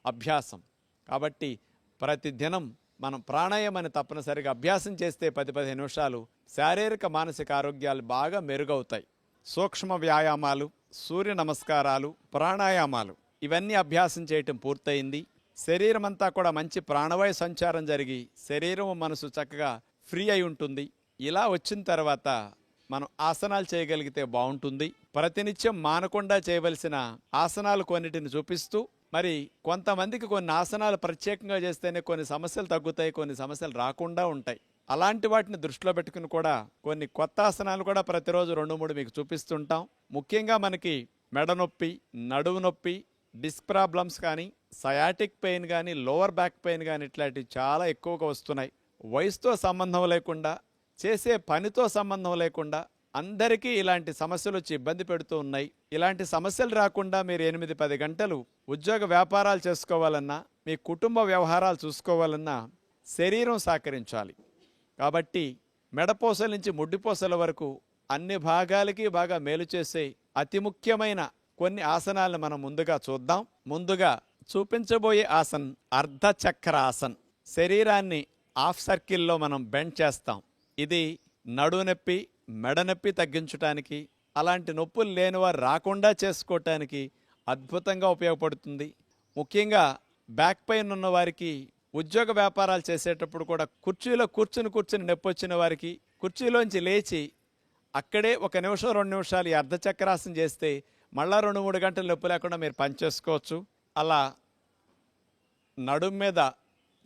అభ్యాసం. కాబట్టి ప్రతిదినం మనం ప్రాణాయామాన్ని తప్పనిసరిగా అభ్యాసం చేస్తే 10-15 నిమిషాలు శారీరక మానసిక ఆరోగ్యాలు బాగా మెరుగవుతాయి. సూక్ష్మ వ్యాయామాలు, సూర్య నమస్కారాలు, ప్రాణాయామాలు ఇవన్నీ అభ్యాసం చేయటం పూర్తయింది. శరీరం అంతా కూడా మంచి ప్రాణవాయు సంచారం జరిగి శరీరం మనసు చక్కగా ఫ్రీ అయి ఉంటుంది. ఇలా వచ్చిన తర్వాత మనం ఆసనాలు చేయగలిగితే బాగుంటుంది. ప్రతినిత్యం మానకుండా చేయవలసిన ఆసనాలు కొన్నిటిని చూపిస్తూ, మరి కొంతమందికి కొన్ని ఆసనాలు ప్రత్యేకంగా చేస్తేనే కొన్ని సమస్యలు తగ్గుతాయి, కొన్ని సమస్యలు రాకుండా ఉంటాయి. అలాంటి వాటిని దృష్టిలో పెట్టుకుని కూడా కొన్ని కొత్త ఆసనాలు కూడా ప్రతిరోజు 2-3 మీకు చూపిస్తుంటాం. ముఖ్యంగా మనకి మెడ నొప్పి, నడువు నొప్పి, డిస్క్ ప్రాబ్లమ్స్ కానీ, సయాటిక్ పెయిన్ కానీ, లోవర్ బ్యాక్ పెయిన్ కానీ ఇట్లాంటివి చాలా ఎక్కువగా వస్తున్నాయి. వయసుతో సంబంధం లేకుండా, చేసే పనితో సంబంధం లేకుండా అందరికీ ఇలాంటి సమస్యలు వచ్చి ఇబ్బంది పెడుతూ ఉన్నాయి. ఇలాంటి సమస్యలు రాకుండా మీరు 8-10 గంటలు ఉద్యోగ వ్యాపారాలు చేసుకోవాలన్నా, మీ కుటుంబ వ్యవహారాలు చూసుకోవాలన్నా శరీరం సహకరించాలి. కాబట్టి మెడపోసల నుంచి ముడ్డిపోసల వరకు అన్ని భాగాలకి బాగా మేలు చేసే అతి ముఖ్యమైన కొన్ని ఆసనాలను మనం ముందుగా చూద్దాం. ముందుగా చూపించబోయే ఆసన్ అర్ధచక్ర ఆసన్. శరీరాన్ని హాఫ్ సర్కిల్లో మనం బెండ్ చేస్తాం. ఇది నడునొప్పి మెడనొప్పి తగ్గించడానికి, అలాంటి నొప్పులు లేని వారు రాకుండా చేసుకోవటానికి అద్భుతంగా ఉపయోగపడుతుంది. ముఖ్యంగా బ్యాక్ పెయిన్ ఉన్న వారికి, ఉద్యోగ వ్యాపారాలు చేసేటప్పుడు కూడా కుర్చీలో కూర్చుని నొప్పి వచ్చిన వారికి కుర్చీలోంచి లేచి అక్కడే 1 నిమిషం 2 నిమిషాలు ఈ అర్ధచక్రాసనం చేస్తే మళ్ళా 2-3 గంటలు నొప్పి లేకుండా మీరు పనిచేసుకోవచ్చు. అలా నడుం మీద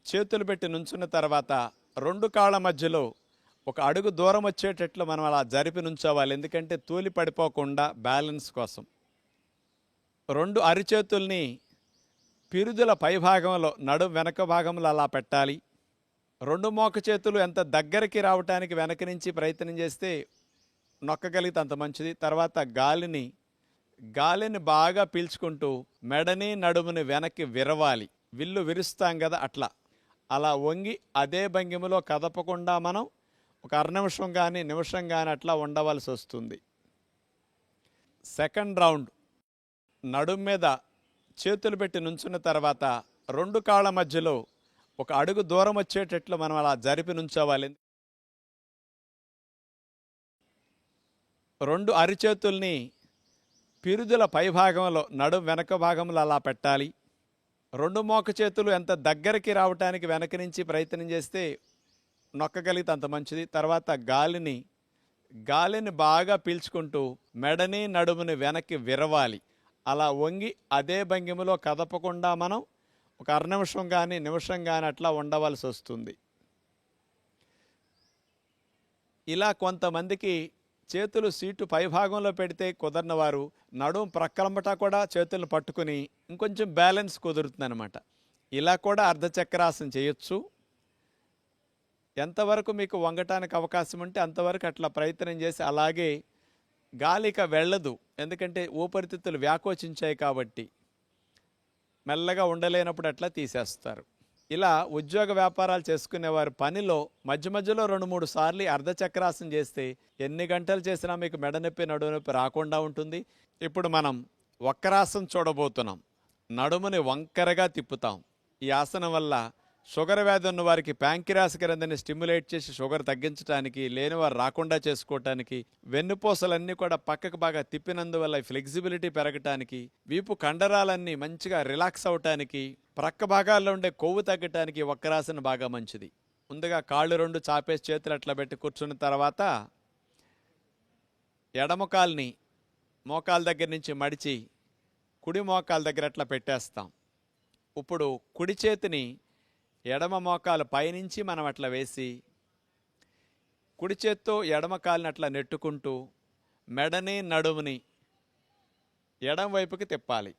చేతులు పెట్టి నుంచున్న తర్వాత 2 కాళ్ళ మధ్యలో 1 అడుగు దూరం వచ్చేటట్లు మనం అలా జరిపి నుంచోవాలి. ఎందుకంటే తూలి పడిపోకుండా బ్యాలెన్స్ కోసం. 2 అరిచేతుల్ని పిరుదుల పైభాగంలో నడుం వెనక భాగంలో అలా పెట్టాలి. 2 మోక చేతులు ఎంత దగ్గరికి రావటానికి వెనక నుంచి ప్రయత్నం చేస్తే నొక్కగలిగితే అంత మంచిది. తర్వాత గాలిని బాగా పీల్చుకుంటూ మెడని నడుముని వెనక్కి విరవాలి. విల్లు విరుస్తాం కదా, అలా వంగి అదే భంగిమలో కదపకుండా మనం 1 అర నిమిషం కానీ నిమిషం కానీ అట్లా ఉండవలసి వస్తుంది. సెకండ్ రౌండ్ నడుం మీద చేతులు పెట్టి నుంచున్న తర్వాత 2 కాళ్ళ మధ్యలో 1 అడుగు దూరం వచ్చేటట్లు మనం అలా జరిపి నుంచోవాలి. 2 అరిచేతుల్ని పిరుదుల పైభాగంలో నడుం వెనక భాగంలో అలా పెట్టాలి. 2 మోక చేతులు ఎంత దగ్గరికి రావటానికి వెనక నుంచి ప్రయత్నం చేస్తే నొక్కగలిగితే అంత మంచిది. తర్వాత గాలిని బాగా పీల్చుకుంటూ మెడని నడుముని వెనక్కి విరవాలి. అలా వంగి అదే భంగిమలో కదపకుండా మనం 1 అర నిమిషం కానీ నిమిషం కానీ అట్లా ఉండవలసి వస్తుంది. ఇలా కొంతమందికి చేతులు సీటు పైభాగంలో పెడితే కుదరని వారు నడుం ప్రక్కలంబటా కూడా చేతులను పట్టుకుని ఇంకొంచెం బ్యాలెన్స్ కుదురుతుందనమాట. ఇలా కూడా అర్ధచక్రాసనం చేయొచ్చు. ఎంతవరకు మీకు వంగటానికి అవకాశం ఉంటే అంతవరకు అట్లా ప్రయత్నం చేసి, అలాగే గాలిక వెళ్ళదు, ఎందుకంటే ఊపిరితిత్తులు వ్యాకోచించాయి కాబట్టి మెల్లగా ఉండలేనప్పుడు అట్లా తీసేస్తారు. ఇలా ఉద్యోగ వ్యాపారాలు చేసుకునేవారు పనిలో మధ్యలో 2-3 సార్లు అర్ధచక్రాసనం చేస్తే ఎన్ని గంటలు చేసినా మీకు మెడనొప్పి నడునొప్పి రాకుండా ఉంటుంది. ఇప్పుడు మనం వక్రాసనం చూడబోతున్నాం. నడుముని వంకరగా తిప్పుతాం. ఈ ఆసనం వల్ల షుగర్ వ్యాధి ఉన్న వారికి ప్యాంక్రియాస్ గ్రంథిని స్టిమ్యులేట్ చేసి షుగర్ తగ్గించడానికి, లేనివారు రాకుండా చేసుకోవటానికి, వెన్నుపూసలన్నీ కూడా పక్కకు బాగా తిప్పినందువల్ల ఫ్లెక్సిబిలిటీ పెరగటానికి, వీపు కండరాలన్నీ మంచిగా రిలాక్స్ అవటానికి, ప్రక్క భాగాల్లో ఉండే కొవ్వు తగ్గటానికి వక్రాసనం బాగా మంచిది. ముందుగా కాళ్ళు 2 చాపేసి చేతులు అట్లా పెట్టి కూర్చున్న తర్వాత ఎడమ కాల్ని మోకాల దగ్గర నుంచి మడిచి కుడి మోకాల దగ్గర అట్లా పెట్టేస్తాం. ఇప్పుడు కుడి చేతిని ఎడమ మోకాలు పైనుంచి మనం అట్లా వేసి కుడి చేత్తో ఎడమ కాలిని అట్లా నెట్టుకుంటూ మెడని నడుముని ఎడమ వైపుకి తిప్పాలి.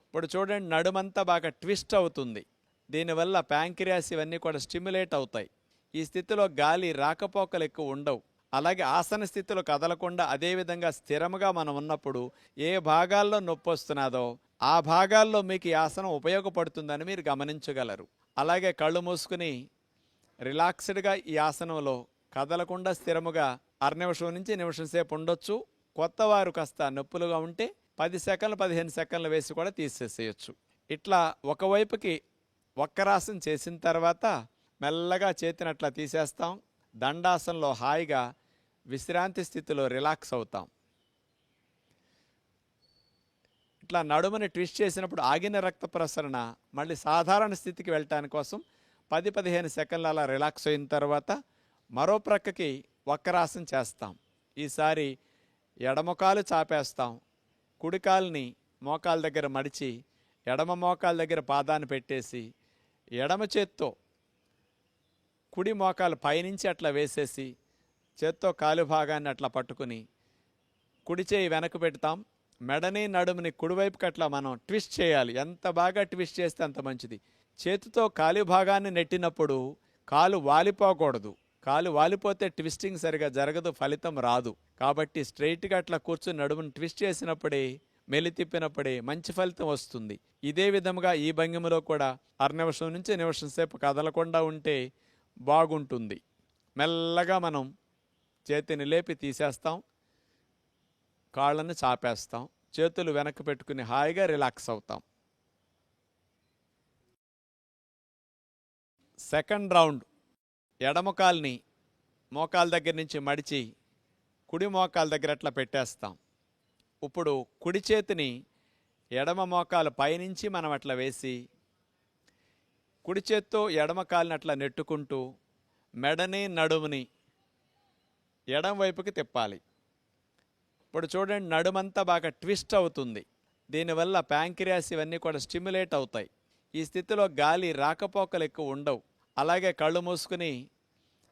ఇప్పుడు చూడండి, నడుమంతా బాగా ట్విస్ట్ అవుతుంది. దీనివల్ల ప్యాంక్రియాస్ ఇవన్నీ కూడా స్టిమ్యులేట్ అవుతాయి. ఈ స్థితిలో గాలి రాకపోకలు ఎక్కువ ఉండవు. అలాగే ఆసన స్థితిలో కదలకుండా అదేవిధంగా స్థిరముగా మనం ఉన్నప్పుడు ఏ భాగాల్లో నొప్పి వస్తున్నదో ఆ భాగాల్లో మీకు ఈ ఆసనం ఉపయోగపడుతుందని మీరు గమనించగలరు. అలాగే కళ్ళు మూసుకుని రిలాక్స్డ్గా ఈ ఆసనంలో కదలకుండా స్థిరముగా 1/2 నిమిషం నుంచి నిమిషం సేపు ఉండొచ్చు. కొత్త వారు కాస్త నొప్పులుగా ఉంటే 10 సెకండ్లు 15 సెకండ్లు వేసి కూడా తీసేసేయచ్చు. ఇట్లా ఒకవైపుకి వక్రాసనం చేసిన తర్వాత మెల్లగా చేతిని అట్లా తీసేస్తాం. దండాసనంలో హాయిగా విశ్రాంతి స్థితిలో రిలాక్స్ అవుతాం. ఇట్లా నడుముని ట్విస్ట్ చేసినప్పుడు ఆగిన రక్త ప్రసరణ మళ్ళీ సాధారణ స్థితికి వెళ్ళటానికి కోసం 10-15 సెకండ్లు అలా రిలాక్స్ అయిన తర్వాత మరో ప్రక్కకి వక్రాసనం చేస్తాం. ఈసారి ఎడమకాలు చాపేస్తాం. కుడికాల్ని మోకాల దగ్గర మడిచి ఎడమ మోకాల దగ్గర పాదాన్ని పెట్టేసి ఎడమ చేత్తో కుడి మోకాలు పైనుంచి అట్లా వేసేసి చేత్తో కాలు భాగాన్ని అట్లా పట్టుకుని కుడి చేయి వెనక్కి పెడతాం. మెడని నడుముని కుడివైపుకి అట్లా మనం ట్విస్ట్ చేయాలి. ఎంత బాగా ట్విస్ట్ చేస్తే అంత మంచిది. చేతితో కాలు భాగాన్ని నెట్టినప్పుడు కాలు వాలిపోకూడదు. కాలు వాలిపోతే ట్విస్టింగ్ సరిగా జరగదు, ఫలితం రాదు. కాబట్టి స్ట్రైట్గా అట్లా కూర్చుని నడుముని ట్విస్ట్ చేసినప్పుడే మెలి తిప్పినప్పుడే మంచి ఫలితం వస్తుంది. ఇదే విధముగా ఈ భంగిమలో కూడా అరనిమిషం నుంచి నిమిషం సేపు కదలకుండా ఉంటే బాగుంటుంది. మెల్లగా మనం చేతిని లేపి తీసేస్తాం, కాళ్ళను చాపేస్తాం, చేతులు వెనక్కి పెట్టుకుని హాయిగా రిలాక్స్ అవుతాం. Second round. ఎడమ కాల్ని మోకాల దగ్గర నుంచి మడిచి కుడి మోకాల దగ్గర అట్లా పెట్టేస్తాం. ఇప్పుడు కుడి చేతిని ఎడమ మోకాలు పైనుంచి మనం అట్లా వేసి కుడి చేత్తో ఎడమ కాలిని అట్లా నెట్టుకుంటూ మెడని నడుముని ఎడమ వైపుకి తిప్పాలి. ఇప్పుడు చూడండి, నడుమంతా బాగా ట్విస్ట్ అవుతుంది. దీనివల్ల ప్యాంక్రియాస్ ఇవన్నీ కూడా స్టిమ్యులేట్ అవుతాయి. ఈ స్థితిలో గాలి రాకపోకలు ఎక్కువ ఉండవు. అలాగే కళ్ళు మూసుకుని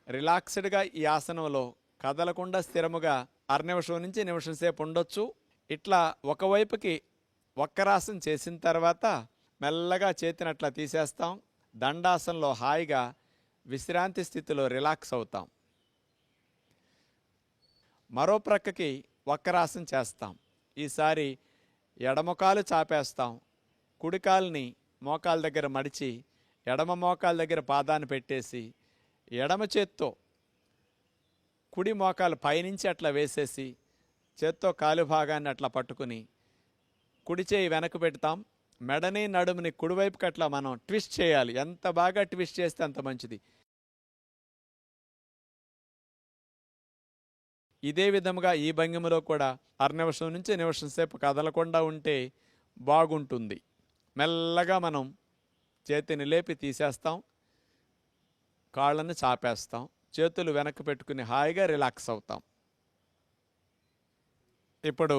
రిలాక్స్డ్గా ఈ ఆసనంలో కదలకుండా స్థిరముగా అరనిమిషం నుంచి నిమిషం సేపు ఉండొచ్చు. ఇట్లా ఒకవైపుకి వక్కరాసనం చేసిన తర్వాత మెల్లగా చేతిని అట్లా తీసేస్తాం. దండాసనంలో హాయిగా విశ్రాంతి స్థితిలో రిలాక్స్ అవుతాం. మరో ప్రక్కకి వక్కరాసనం చేస్తాం. ఈసారి ఎడమకాలు చాపేస్తాం, కుడికాల్ని మోకాల దగ్గర మడిచి ఎడమ మోకాల దగ్గర పాదాన్ని పెట్టేసి ఎడమ చేత్తో కుడి మోకాలు పైనుంచి అట్లా వేసేసి చేత్తో కాలు భాగాన్ని అట్లా పట్టుకుని కుడి చేయి వెనక్కి పెడతాం. మెడని నడుముని కుడివైపుకి అట్లా మనం ట్విస్ట్ చేయాలి. ఎంత బాగా ట్విస్ట్ చేస్తే అంత మంచిది. ఇదే విధముగా ఈ భంగిమలో కూడా అరనిమిషం నుంచి నిమిషం సేపు కదలకుండా ఉంటే బాగుంటుంది. మెల్లగా మనం చేతిని లేపి తీసేస్తాం, కాళ్ళను చాపేస్తాం, చేతులు వెనక్కి పెట్టుకుని హాయిగా రిలాక్స్ అవుతాం. ఇప్పుడు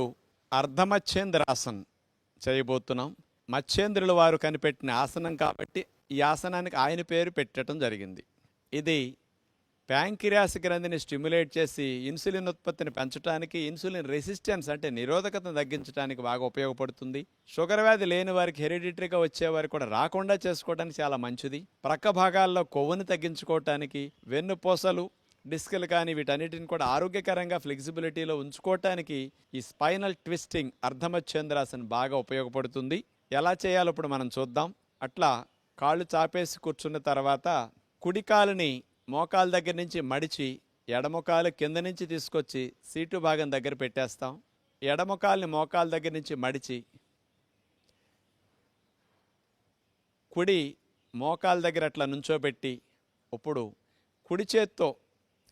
అర్ధమచ్చేంద్రాసనం చేయబోతున్నాం. మచ్చేంద్రుల వారు కనిపెట్టిన ఆసనం కాబట్టి ఈ ఆసనానికి ఆయన పేరు పెట్టడం జరిగింది. ఇది ప్యాంక్రియాస్ గ్రంథిని స్టిమ్యులేట్ చేసి ఇన్సులిన్ ఉత్పత్తిని పెంచడానికి, ఇన్సులిన్ రెసిస్టెన్స్ అంటే నిరోధకతను తగ్గించడానికి బాగా ఉపయోగపడుతుంది. షుగర్ వ్యాధి లేని వారికి, హెరిడిటరీగా వచ్చేవారికి కూడా రాకుండా చేసుకోవడానికి చాలా మంచిది. ప్రక్క భాగాల్లో కొవ్వుని తగ్గించుకోవటానికి, వెన్నుపూసలు, డిస్కులు కానీ వీటన్నిటిని కూడా ఆరోగ్యకరంగా ఫ్లెక్సిబిలిటీలో ఉంచుకోవటానికి ఈ స్పైనల్ ట్విస్టింగ్ అర్ధమచ్చేంద్రాసనం బాగా ఉపయోగపడుతుంది. ఎలా చేయాలో ఇప్పుడు మనం చూద్దాం. అట్లా కాళ్ళు చాపేసి కూర్చున్న తర్వాత కుడి కాలుని మోకాల దగ్గర నుంచి మడిచి ఎడమకాలు కింద నుంచి తీసుకొచ్చి సీటు భాగం దగ్గర పెట్టేస్తాం. ఎడమకాల్ని మోకాల దగ్గర నుంచి మడిచి కుడి మోకాల దగ్గర అట్లా నుంచోబెట్టి ఇప్పుడు కుడి చేత్తో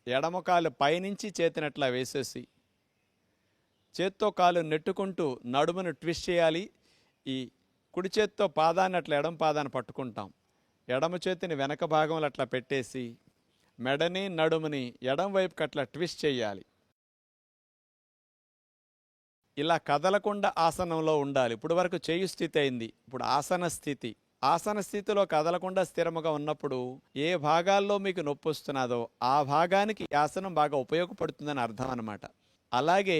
ఎడమకాలు పైనుంచి చేతినట్లా వేసేసి చేత్తో కాలు నెట్టుకుంటూ నడుమును ట్విస్ట్ చేయాలి. ఈ కుడి చేత్తో పాదాన్ని అట్లా ఎడమ పాదాన్ని పట్టుకుంటాం. ఎడమ చేతిని వెనక భాగంలో అట్లా పెట్టేసి మెడని నడుముని ఎడం వైపుకి అట్లా ట్విస్ట్ చేయాలి. ఇలా కదలకుండా ఆసనంలో ఉండాలి. ఇప్పుడు వరకు చేయు స్థితి అయింది, ఇప్పుడు ఆసన స్థితి. ఆసన స్థితిలో కదలకుండా స్థిరముగా ఉన్నప్పుడు ఏ భాగాల్లో మీకు నొప్పి వస్తున్నదో ఆ భాగానికి ఆసనం బాగా ఉపయోగపడుతుందని అర్థం అన్నమాట. అలాగే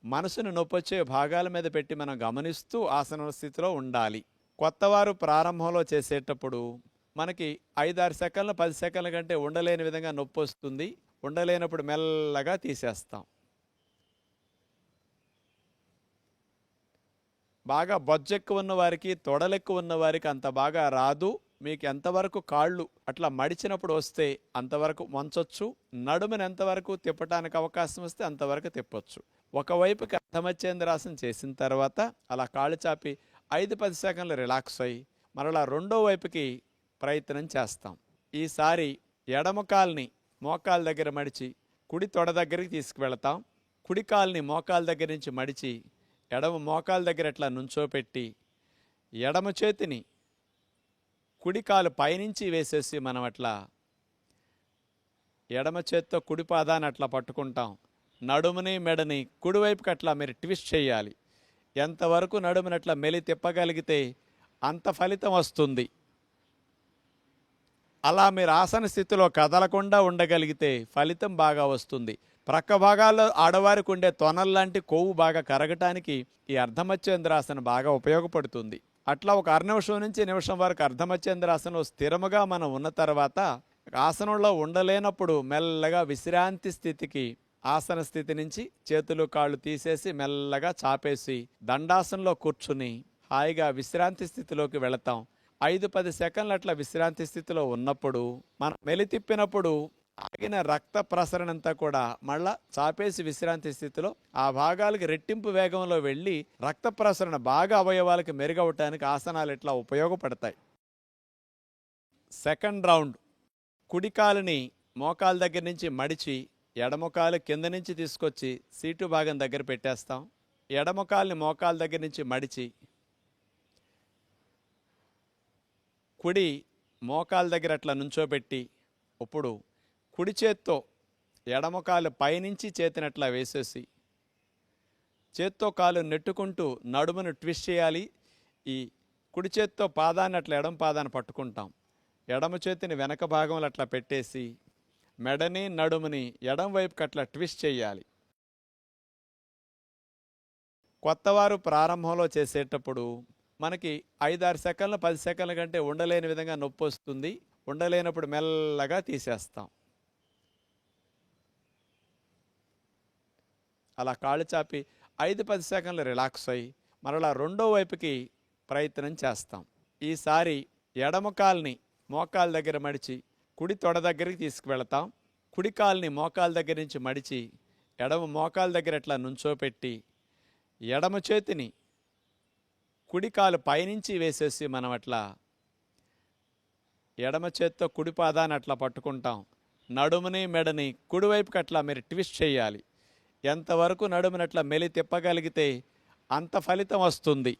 మనసును నొప్పొచ్చే భాగాల మీద పెట్టి మనం గమనిస్తూ ఆసన స్థితిలో ఉండాలి. కొత్తవారు ప్రారంభంలో చేసేటప్పుడు మనకి 5-6 సెకండ్లు 10 సెకండ్ల కంటే ఉండలేని విధంగా నొప్పి వస్తుంది. ఉండలేనప్పుడు మెల్లగా తీసేస్తాం. బాగా బొజ్జెక్కువ ఉన్న వారికి, తొడలెక్కువ ఉన్న వారికి అంత బాగా రాదు. మీకు ఎంతవరకు కాళ్ళు అట్లా మడిచినప్పుడు వస్తే అంతవరకు వంచొచ్చు. నడుముని ఎంతవరకు తిప్పటానికి అవకాశం వస్తే అంతవరకు తిప్పొచ్చు. ఒకవైపుకి అర్ధమచ్చేంద్రాసనం చేసిన తర్వాత అలా కాళ్ళు చాపి 5-10 సెకండ్లు రిలాక్స్ అయ్యి మరలా రెండో వైపుకి ప్రయత్నం చేస్తాం. ఈసారి ఎడమ కాల్ని మోకాల దగ్గర మడిచి కుడి తొడ దగ్గరికి తీసుకువెళతాం. కుడి కాల్ని మోకాల దగ్గర నుంచి మడిచి ఎడమ మోకాల దగ్గర అట్లా నుంచోపెట్టి ఎడమ చేతిని కుడి కాలు పైనుంచి వేసేసి మనం అట్లా ఎడమ చేత్తో కుడి పాదాన్ని అట్లా పట్టుకుంటాం. నడుముని మెడని కుడివైపుకి అట్లా మీరు ట్విస్ట్ చేయాలి. ఎంతవరకు నడుముని అట్లా మెలి తిప్పగలిగితే అంత ఫలితం వస్తుంది. అలా మీరు ఆసన స్థితిలో కదలకుండా ఉండగలిగితే ఫలితం బాగా వస్తుంది. ప్రక్క భాగాల్లో ఆడవారికి ఉండే తొనల్లాంటి కొవ్వు బాగా కరగటానికి ఈ అర్ధమచ్చేంద్రాసనం బాగా ఉపయోగపడుతుంది. అట్లా ఒక అరనిమిషం నుంచి నిమిషం వరకు అర్ధమచ్చేంద్రాసనంలో స్థిరముగా మనం ఉన్న తర్వాత ఆసనంలో ఉండలేనప్పుడు మెల్లగా విశ్రాంతి స్థితికి ఆసన స్థితి నుంచి చేతులు కాళ్ళు తీసేసి మెల్లగా చాపేసి దండాసనంలో కూర్చుని హాయిగా విశ్రాంతి స్థితిలోకి వెళతాం. 5-10 సెకండ్లు అట్లా విశ్రాంతి స్థితిలో ఉన్నప్పుడు మనం మెలితిప్పినప్పుడు ఆగిన రక్త ప్రసరణంతా కూడా మళ్ళా చాపేసి విశ్రాంతి స్థితిలో ఆ భాగాలకి రెట్టింపు వేగంలో వెళ్ళి రక్త ప్రసరణ బాగా అవయవాలకి మెరుగవటానికి ఆసనాలు ఇట్లా ఉపయోగపడతాయి. Second round. కుడికాలుని మోకాల దగ్గర నుంచి మడిచి ఎడమకాలు కింద నుంచి తీసుకొచ్చి సీటు భాగం దగ్గర పెట్టేస్తాం. ఎడమకాల్ని మోకాల దగ్గర నుంచి మడిచి కుడి మోకాల దగ్గర అట్లా నుంచోబెట్టి ఇప్పుడు కుడి చేత్తో ఎడమకాలు పైనుంచి చేతినట్లా వేసేసి చేత్తో కాలు నెట్టుకుంటూ నడుమును ట్విస్ట్ చేయాలి. ఈ కుడి చేత్తో పాదాన్ని అట్లా ఎడమ పాదాన్ని పట్టుకుంటాం. ఎడమ చేతిని వెనక భాగంలో అట్లా పెట్టేసి మెడని నడుముని ఎడమ వైపుకి అట్లా ట్విస్ట్ చేయాలి. కొత్తవారు ప్రారంభంలో చేసేటప్పుడు మనకి 5-6 సెకండ్లు 10 సెకండ్ల కంటే ఉండలేని విధంగా నొప్పి వస్తుంది. ఉండలేనప్పుడు మెల్లగా తీసేస్తాం. అలా కాళ్ళు చాపి 5-10 సెకండ్లు రిలాక్స్ అయ్యి మరలా రెండో వైపుకి ప్రయత్నం చేస్తాం. ఈసారి ఎడమ కాల్ని మోకాల దగ్గర మడిచి కుడి తొడ దగ్గరికి తీసుకువెళతాం. కుడి కాల్ని మోకాల దగ్గర నుంచి మడిచి ఎడమ మోకాల దగ్గర అట్లా నుంచోపెట్టి ఎడమ చేతిని కుడి కాలు పైనుంచి వేసేసి మనం అట్లా ఎడమ చేత్తో కుడి పాదాన్ని అట్లా పట్టుకుంటాం. నడుముని మెడని కుడివైపుకి అట్లా మీరు ట్విస్ట్ చేయాలి. ఎంతవరకు నడుముని అట్లా మెలి తిప్పగలిగితే అంత ఫలితం వస్తుంది.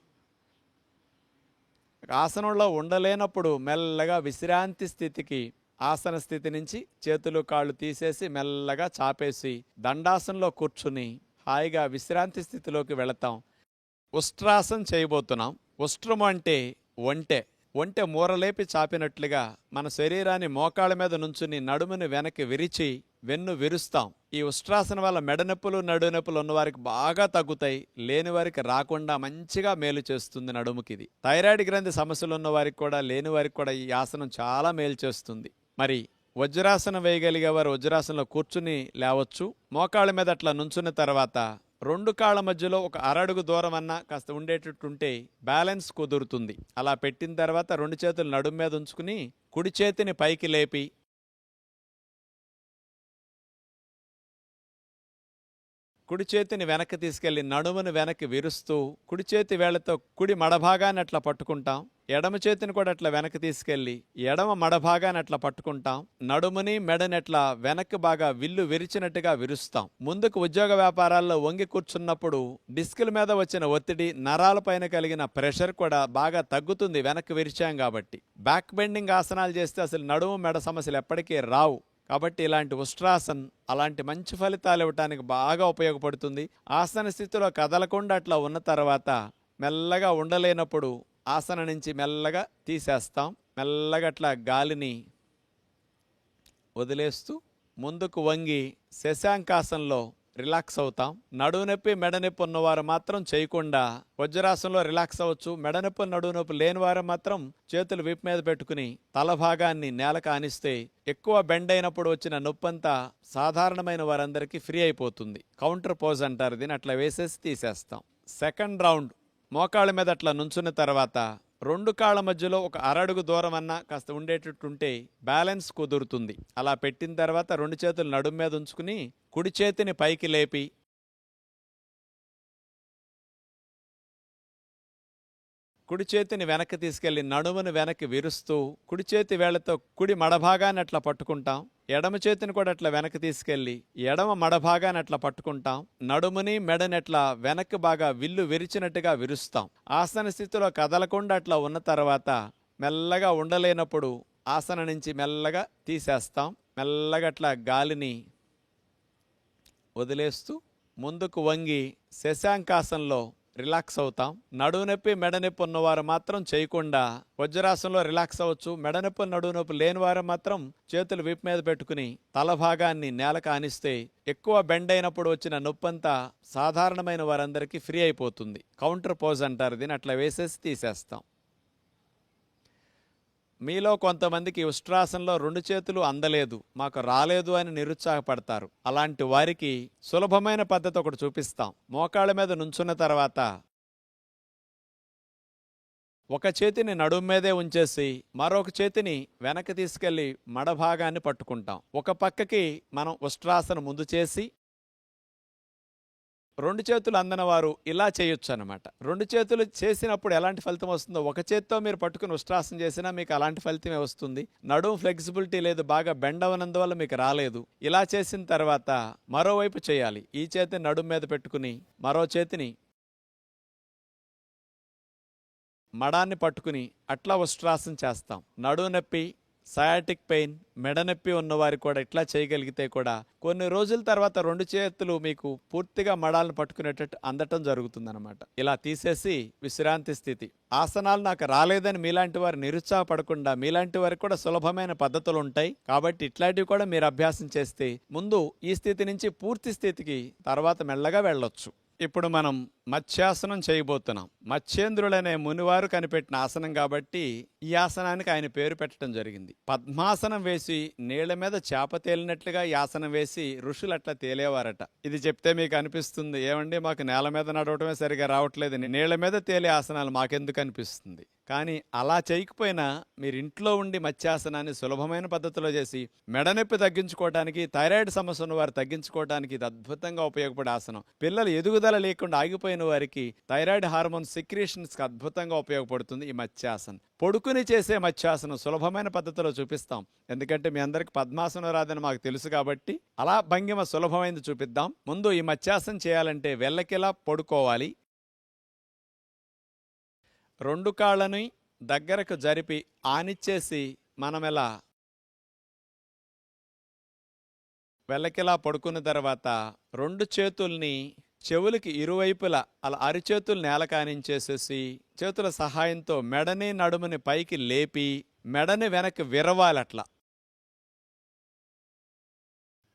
ఆసనంలో ఉండలేనప్పుడు మెల్లగా విశ్రాంతి స్థితికి ఆసన స్థితి నుంచి చేతులు కాళ్ళు తీసేసి మెల్లగా చాపేసి దండాసనంలో కూర్చుని హాయిగా విశ్రాంతి స్థితిలోకి వెళతాం. ఉష్ట్రాసనం చేయబోతున్నాం. ఉష్ట్రము అంటే ఒంటె మూరలేపి చాపినట్లుగా మన శరీరాన్ని మోకాళ్ళ మీద నుంచుని నడుముని వెనక్కి విరిచి వెన్ను విరుస్తాం. ఈ ఉష్ట్రాసనం వల్ల మెడనొప్పులు నడునొప్పులు ఉన్నవారికి బాగా తగ్గుతాయి. లేని వారికి రాకుండా మంచిగా మేలు చేస్తుంది నడుముకి. ఇది థైరాయిడ్ గ్రంథి సమస్యలు ఉన్న వారికి కూడా లేని వారికి కూడా ఈ ఆసనం చాలా మేలు చేస్తుంది. మరి వజ్రాసనం వేయగలిగే వారు వజ్రాసనంలో కూర్చుని లేవచ్చు. మోకాళ్ళ మీద అట్లా నుంచున్న తర్వాత 2 కాళ్ళ మధ్యలో ఒక అరడుగు దూరం అన్నా కాస్త ఉండేటట్టుంటే బ్యాలెన్స్ కుదురుతుంది. అలా పెట్టిన తర్వాత 2 చేతులు నడుము మీద ఉంచుకుని కుడి చేతిని పైకి లేపి కుడి చేతిని వెనక్కి తీసుకెళ్లి నడుమును వెనక్కి విరుస్తూ కుడి చేతి వేళ్లతో కుడి మడభాగాన్ని అట్లా పట్టుకుంటాం. ఎడమ చేతిని కూడా అట్లా వెనక్కి తీసుకెళ్లి ఎడమ మడభాగాన్ని అట్లా పట్టుకుంటాం. నడుముని మెడని అట్లా వెనక్కి బాగా విల్లు విరిచినట్టుగా విరుస్తాం. ముందుకు ఉద్యోగ వ్యాపారాల్లో వంగి కూర్చున్నప్పుడు డిస్కుల మీద వచ్చిన ఒత్తిడి, నరాలపైన కలిగిన ప్రెషర్ కూడా బాగా తగ్గుతుంది వెనక్కి విరిచాం కాబట్టి. బ్యాక్ బెండింగ్ ఆసనాలు చేస్తే అసలు నడుము మెడ సమస్యలు ఎప్పటికీ రావు. కాబట్టి ఇలాంటి ఉష్ట్రాసన్ అలాంటి మంచి ఫలితాలు ఇవ్వటానికి బాగా ఉపయోగపడుతుంది. ఆసన స్థితిలో కదలకుండా అట్లా ఉన్న తర్వాత మెల్లగా ఉండలేనప్పుడు ఆసన నుంచి మెల్లగా తీసేస్తాం. మెల్లగా అట్లా గాలిని వదిలేస్తూ ముందుకు వంగి శశాంకాసనంలో రిలాక్స్ అవుతాం. నడువు నొప్పి మెడ నొప్పి ఉన్నవారు మాత్రం చేయకుండా వజ్రాసనంలో రిలాక్స్ అవ్వచ్చు. మెడ నొప్పి నడువు నొప్పి లేని వారు మాత్రం చేతులు వీపు మీద పెట్టుకుని తల భాగాన్ని నేలకు ఆనిస్తే ఎక్కువ బెండ్ అయినప్పుడు వచ్చిన నొప్పంతా సాధారణమైన వారందరికీ ఫ్రీ అయిపోతుంది. కౌంటర్ పోజ్ అంటారు దీన్ని. అట్లా వేసేసి తీసేస్తాం. Second round. మోకాళ్ళ మీద అట్లా నుంచున్న తర్వాత 2 కాళ్ళ మధ్యలో ఒక అరడుగు దూరం అన్నా కాస్త ఉండేటట్టుంటే బ్యాలెన్స్ కుదురుతుంది. అలా పెట్టిన తర్వాత 2 చేతులు నడుము మీద ఉంచుకుని కుడి చేతిని పైకి లేపి కుడి చేతిని వెనక్కి తీసుకెళ్లి నడుమును వెనక్కి విరుస్తూ కుడి చేతి వేళ్లతో కుడి మడభాగాన్ని అట్లా పట్టుకుంటాం. ఎడమ చేతిని కూడా అట్లా వెనక్కి తీసుకెళ్లి ఎడమ మడభాగాన్ని అట్లా పట్టుకుంటాం. నడుముని మెడని అట్లా వెనక్కి బాగా విల్లు విరిచినట్టుగా విరుస్తాం. ఆసన స్థితిలో కదలకుండా అట్లా ఉన్న తర్వాత మెల్లగా ఉండలేనప్పుడు ఆసన నుంచి మెల్లగా తీసేస్తాం. మెల్లగా అట్లా గాలిని వదిలేస్తూ ముందుకు వంగి శశాంకాసనంలో రిలాక్స్ అవుతాం. నడువు నొప్పి మెడ నొప్పి ఉన్నవారు మాత్రం చేయకుండా వజ్రాసనంలో రిలాక్స్ అవ్వచ్చు. మెడ నొప్పి నడువు నొప్పి లేని వారు మాత్రం చేతులు వీపు మీద పెట్టుకుని తల భాగాన్ని నేలకు ఆనిస్తే ఎక్కువ బెండ్ అయినప్పుడు వచ్చిన నొప్పంతా సాధారణమైన వారందరికీ ఫ్రీ అయిపోతుంది. కౌంటర్ పోజ్ అంటారు దీన్ని. అట్లా వేసేసి తీసేస్తాం. మీలో కొంతమందికి ఉష్ట్రాసనంలో 2 చేతులు అందలేదు, మాకు రాలేదు అని నిరుత్సాహపడతారు. అలాంటి వారికి సులభమైన పద్ధతి ఒకటి చూపిస్తాం. మోకాళ్ళ మీద నుంచున్న తర్వాత ఒక చేతిని నడుం మీదే ఉంచేసి మరొక చేతిని వెనక్కి తీసుకెళ్లి మడభాగాన్ని పట్టుకుంటాం. ఒక పక్కకి మనం ఉష్ట్రాసనం ముందు చేసి 2 చేతులు అందని వారు ఇలా చేయొచ్చు అనమాట. 2 చేతులు చేసినప్పుడు ఎలాంటి ఫలితం వస్తుందో, ఒక చేత్తో మీరు పట్టుకుని ఉష్ట్రాసనం చేసినా మీకు అలాంటి ఫలితమే వస్తుంది. నడుము ఫ్లెక్సిబిలిటీ లేదు, బాగా బెండ్ అవనందువల్ల మీకు రాలేదు. ఇలా చేసిన తర్వాత మరోవైపు చేయాలి. ఈ చేతిని నడుము మీద పెట్టుకుని మరో చేతిని మడాన్ని పట్టుకుని అట్లా ఉష్ట్రాసనం చేస్తాం. నడుము నొప్పి, సయాటిక్ పెయిన్, మెడ నొప్పి ఉన్నవారు కూడా ఇట్లా చేయగలిగితే కూడా కొన్ని రోజుల తర్వాత 2 చేతులు మీకు పూర్తిగా మడాలను పట్టుకునేటట్టు అందటం జరుగుతుందన్నమాట. ఇలా తీసేసి విశ్రాంతి స్థితి. ఆసనాలు నాకు రాలేదని మీలాంటి వారు నిరుత్సాహపడకుండా, మీలాంటి వారికి కూడా సులభమైన పద్ధతులు ఉంటాయి కాబట్టి ఇట్లాంటివి కూడా మీరు అభ్యాసం చేస్తే ముందు ఈ స్థితి నుంచి పూర్తి స్థితికి తర్వాత మెల్లగా వెళ్ళొచ్చు. ఇప్పుడు మనం మత్స్యాసనం చేయబోతున్నాం. మత్స్యేంద్రులనే మునివారు కనిపెట్టిన ఆసనం కాబట్టి ఈ ఆసనానికి ఆయన పేరు పెట్టడం జరిగింది. పద్మాసనం వేసి నీళ్ల మీద చేప తేలినట్లుగా ఈ ఆసనం వేసి ఋషులు అట్లా తేలేవారట. ఇది చెప్తే మీకు అనిపిస్తుంది, ఏమండి మాకు నేల మీద నడవటమే సరిగా రావట్లేదు, నీళ్ల మీద తేలే ఆసనాలు మాకెందుకు అనిపిస్తుంది. కానీ అలా చేయకపోయినా మీరు ఇంట్లో ఉండి మత్స్యాసనాన్ని సులభమైన పద్ధతిలో చేసి మెడనొప్పి తగ్గించుకోవడానికి, థైరాయిడ్ సమస్య ఉన్న వారు తగ్గించుకోవడానికి ఇది అద్భుతంగా ఉపయోగపడే ఆసనం. పిల్లలు ఎదుగుదల లేకుండా ఆగిపోయిన వారికి థైరాయిడ్ హార్మోన్ సెక్రీషన్స్కి అద్భుతంగా ఉపయోగపడుతుంది ఈ మత్స్యాసనం. పొడుకుని చేసే మత్స్యాసనం సులభమైన పద్ధతిలో చూపిస్తాం. ఎందుకంటే మీ అందరికి పద్మాసనం రాదని మాకు తెలుసు కాబట్టి అలా భంగిమ సులభమైనది చూపిద్దాం. ముందు ఈ మత్స్యాసనం చేయాలంటే వెల్లకిలా పడుకోవాలి. 2 కాళ్ళని దగ్గరకు జరిపి ఆనిచ్చేసి మనమెలా వెల్లకిలా పడుకున్న తర్వాత 2 చేతుల్ని చెవులకి ఇరువైపులా అలా అరిచేతులు నేల కానించేసేసి చేతుల సహాయంతో మెడని నడుముని పైకి లేపి మెడని వెనక్కి విరవాలట్లా.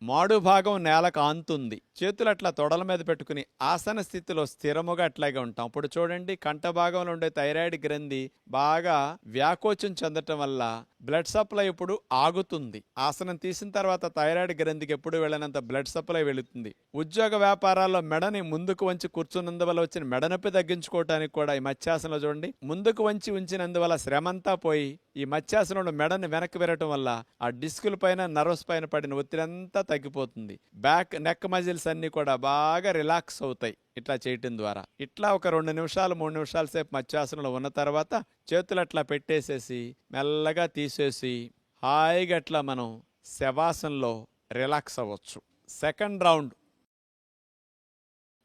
మాడు భాగం నేలకు ఆంతుంది. చేతులు అట్లా తొడల మీద పెట్టుకుని ఆసన స్థితిలో స్థిరముగా అట్లాగే ఉంటాం. ఇప్పుడు చూడండి, కంఠ భాగంలో ఉండే థైరాయిడ్ గ్రంథి బాగా వ్యాకోచం చెందటం వల్ల బ్లడ్ సప్లై ఇప్పుడు ఆగుతుంది. ఆసనం తీసిన తర్వాత థైరాయిడ్ గ్రంథికి ఎప్పుడు వెళ్ళినంత బ్లడ్ సప్లై వెళుతుంది. ఉద్యోగ వ్యాపారాల్లో మెడని ముందుకు వంచి కూర్చున్నందువల్ల వచ్చిన మెడనొప్పి తగ్గించుకోవటానికి కూడా ఈ మత్స్యాసనంలో చూడండి, ముందుకు వంచి ఉంచినందువల్ల శ్రమంతా పోయి ఈ మత్స్యాసనంలో మెడని వెనక్కి విరగటం వల్ల ఆ డిస్కుల పైన, నర్వ్స్ పైన పడిన ఒత్తిడంతా తగ్గిపోతుంది. బ్యాక్ నెక్ మజిల్స్ అన్ని కూడా బాగా రిలాక్స్ అవుతాయి ఇట్లా చేయటం ద్వారా. ఇట్లా ఒక 2 నిమిషాలు 3 నిమిషాల సేపు మత్స్యాసనంలో ఉన్న తర్వాత చేతులు అట్లా పెట్టేసేసి మెల్లగా తీసేసి హాయిగా అట్లా మనం శవాసనంలో రిలాక్స్ అవ్వచ్చు. సెకండ్ రౌండ్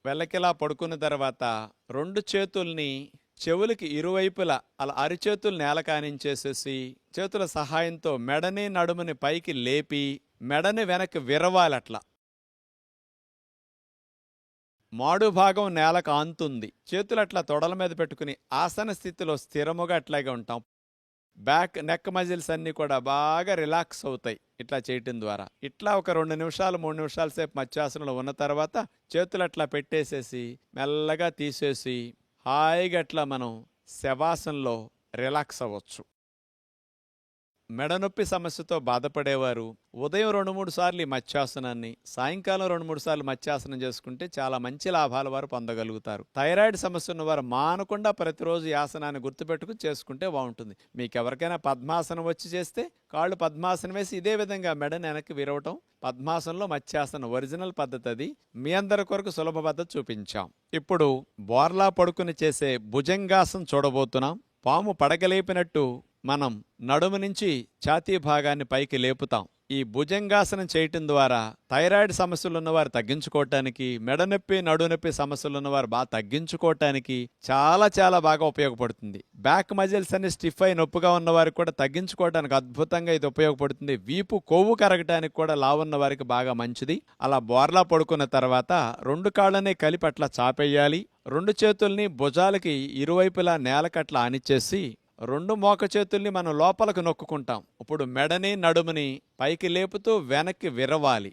వెల్లకిలా పడుకున్న తర్వాత 2 చేతుల్ని చెవులకి ఇరువైపులా అలా అరిచేతులు నేల కానించేసేసి చేతుల సహాయంతో మెడని నడుముని పైకి లేపి మెడని వెనక్కి విరవాలట్లా. మాడు భాగం నేలకు ఆంతుంది. చేతులు అట్లా తొడల మీద పెట్టుకుని ఆసన స్థితిలో స్థిరముగా అట్లాగే ఉంటాం. బ్యాక్ నెక్ మజిల్స్ అన్ని కూడా బాగా రిలాక్స్ అవుతాయి ఇట్లా చేయటం ద్వారా. ఇట్లా ఒక 2 నిమిషాలు 3 నిమిషాల సేపు మత్స్యాసనంలో ఉన్న తర్వాత చేతులు అట్లా పెట్టేసేసి మెల్లగా తీసేసి హాయిగా అట్లా మనం శవాసనంలో రిలాక్స్ అవ్వచ్చు. మెడనొప్పి సమస్యతో బాధపడేవారు ఉదయం 2-3 సార్లు ఈ మత్స్యాసనాన్ని, సాయంకాలం 2-3 సార్లు మత్స్యాసనం చేసుకుంటే చాలా మంచి లాభాలు వారు పొందగలుగుతారు. థైరాయిడ్ సమస్య ఉన్నవారు మానకుండా ప్రతిరోజు ఈ ఆసనాన్ని గుర్తుపెట్టుకుని చేసుకుంటే బాగుంటుంది. మీకు ఎవరికైనా పద్మాసనం వచ్చి చేస్తే కాళ్ళు పద్మాసనం వేసి ఇదే విధంగా మెడని వెనక్కి విరవటం పద్మాసనంలో మత్స్యాసనం ఒరిజినల్ పద్ధతి. అది మీ అందరి కొరకు సులభ పద్ధతి చూపించాం. ఇప్పుడు బోర్లా పడుకుని చేసే భుజంగాసనం చూడబోతున్నాం. పాము పడగలేపినట్టు మనం నడుము నుంచి ఛాతీ భాగాన్ని పైకి లేపుతాం. ఈ భుజంగాసనం చేయటం ద్వారా థైరాయిడ్ సమస్యలు ఉన్నవారు తగ్గించుకోవటానికి, మెడనొప్పి నడునొప్పి సమస్యలు ఉన్నవారు బాగా తగ్గించుకోవటానికి చాలా బాగా ఉపయోగపడుతుంది. బ్యాక్ మజిల్స్ అన్ని స్టిఫ్ అయి నొప్పిగా ఉన్నవారికి కూడా తగ్గించుకోవడానికి అద్భుతంగా ఇది ఉపయోగపడుతుంది. వీపు కొవ్వు కరగటానికి కూడా లావున్న వారికి బాగా మంచిది. అలా బోర్లా పడుకున్న తర్వాత 2 కాళ్ళని కలిపి అట్లా చాపేయాలి. 2 చేతుల్ని భుజాలకి ఇరువైపులా నేలకట్లా ఆనిచ్చేసి 2 మోక చేతుల్ని మనం లోపలకు నొక్కుంటాం. ఇప్పుడు మెడని నడుముని పైకి లేపుతూ వెనక్కి విరవాలి.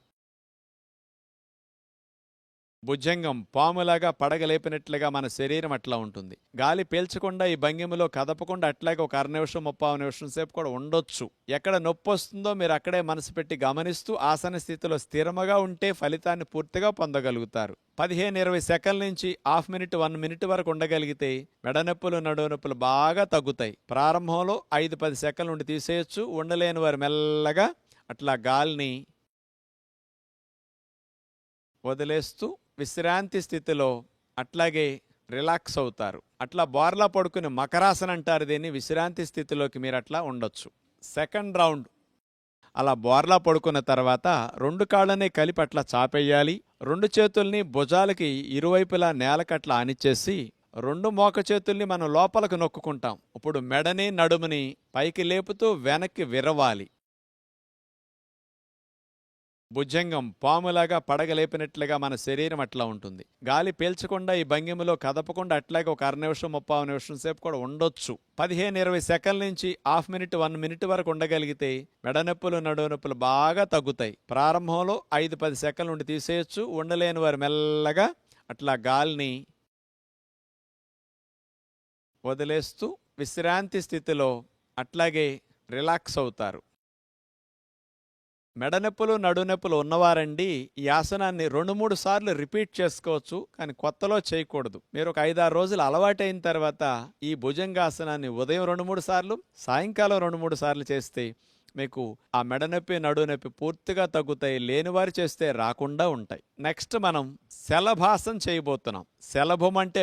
భుజంగం పాములాగా పడగలేపినట్లుగా మన శరీరం అట్లా ఉంటుంది. గాలి పీల్చకుండా ఈ భంగిమలో కదపకుండా అట్లాగే ఒక అర నిమిషం 30 నిమిషం సేపు కూడా ఉండొచ్చు. ఎక్కడ నొప్పి వస్తుందో మీరు అక్కడే మనసు పెట్టి గమనిస్తూ ఆసన స్థితిలో స్థిరముగా ఉంటే ఫలితాన్ని పూర్తిగా పొందగలుగుతారు. 15-20 సెకండ్ల నుంచి హాఫ్ మినిట్ 1 మినిట్ వరకు ఉండగలిగితే మెడనొప్పులు నడుము నొప్పులు బాగా తగ్గుతాయి. ప్రారంభంలో 5-10 సెకండ్ల నుండి తీసేయచ్చు. ఉండలేని వారు మెల్లగా అట్లా గాలిని వదిలేస్తూ విశ్రాంతి స్థితిలో అట్లాగే రిలాక్స్ అవుతారు. అట్లా బోర్లా పడుకుని మకరాసన అంటారు దీన్ని. విశ్రాంతి స్థితిలోకి మీరు అట్లా ఉండొచ్చు. సెకండ్ రౌండ్ అలా బోర్లా పడుకున్న తర్వాత 2 కాళ్ళని కలిపి అట్లా చాపేయాలి. 2 చేతుల్ని భుజాలకి ఇరువైపులా నేలకట్లా ఆనిచ్చేసి 2 మోక చేతుల్ని మనం లోపలకు నొక్కుంటాం. ఇప్పుడు మెడని నడుముని పైకి లేపుతూ వెనక్కి విరవాలి. భుజంగం పాములాగా పడగలేపినట్లుగా మన శరీరం అట్లా ఉంటుంది. గాలి పీల్చకుండా ఈ భంగిమలో కదపకుండా అట్లాగే ఒక అర నిమిషం 30 నిమిషం సేపు కూడా ఉండొచ్చు. 15-20 సెకండ్ల నుంచి హాఫ్ మినిట్ 1 మినిట్ వరకు ఉండగలిగితే మెడనొప్పులు నడుము నొప్పులు బాగా తగ్గుతాయి. ప్రారంభంలో 5-10 సెకండ్ల నుండి తీసేయచ్చు. ఉండలేని వారు మెల్లగా అట్లా గాలిని వదిలేస్తూ విశ్రాంతి స్థితిలో అట్లాగే రిలాక్స్ అవుతారు. మెడనొప్పులు నడునొప్పులు ఉన్నవారండి ఈ ఆసనాన్ని 2-3 సార్లు రిపీట్ చేసుకోవచ్చు. కానీ కొత్తలో చేయకూడదు. మీరు ఒక 5-6 రోజులు అలవాటైన తర్వాత ఈ భుజంగాసనాన్ని ఉదయం 2-3 సార్లు, సాయంకాలం 2-3 సార్లు చేస్తే మీకు ఆ మెడనొప్పి నడునొప్పి పూర్తిగా తగ్గుతాయి. లేనివారు చేస్తే రాకుండా ఉంటాయి. నెక్స్ట్ మనం శలభాసనం చేయబోతున్నాం. శలభం అంటే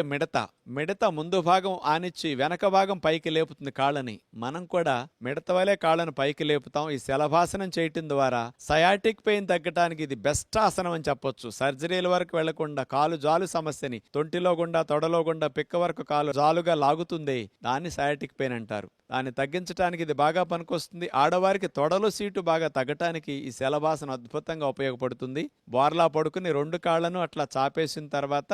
మిడత ముందు భాగం ఆనిచ్చి వెనక భాగం పైకి లేపుతుంది కాళ్ళని. మనం కూడా మిడత వలె కాళ్ళను పైకి లేపుతాం. ఈ శలభాసనం చేయటం ద్వారా సయాటిక్ పెయిన్ తగ్గటానికి ఇది బెస్ట్ ఆసనం అని చెప్పొచ్చు. సర్జరీల వరకు వెళ్లకుండా కాలు జాలు సమస్యని తొంటిలో గుండా తొడలో గుండా పిక్క వరకు కాలు జాలుగా లాగుతుంది. దాన్ని సయాటిక్ పెయిన్ అంటారు. దాన్ని తగ్గించడానికి ఇది బాగా పనికొస్తుంది. ఆడవారికి తొడలు సీటు బాగా తగ్గటానికి ఈ శలభాసనం అద్భుతంగా ఉపయోగపడుతుంది. బోర్లా పడుకుని 2 కాళ్లను అట్లా చాపేసిన తర్వాత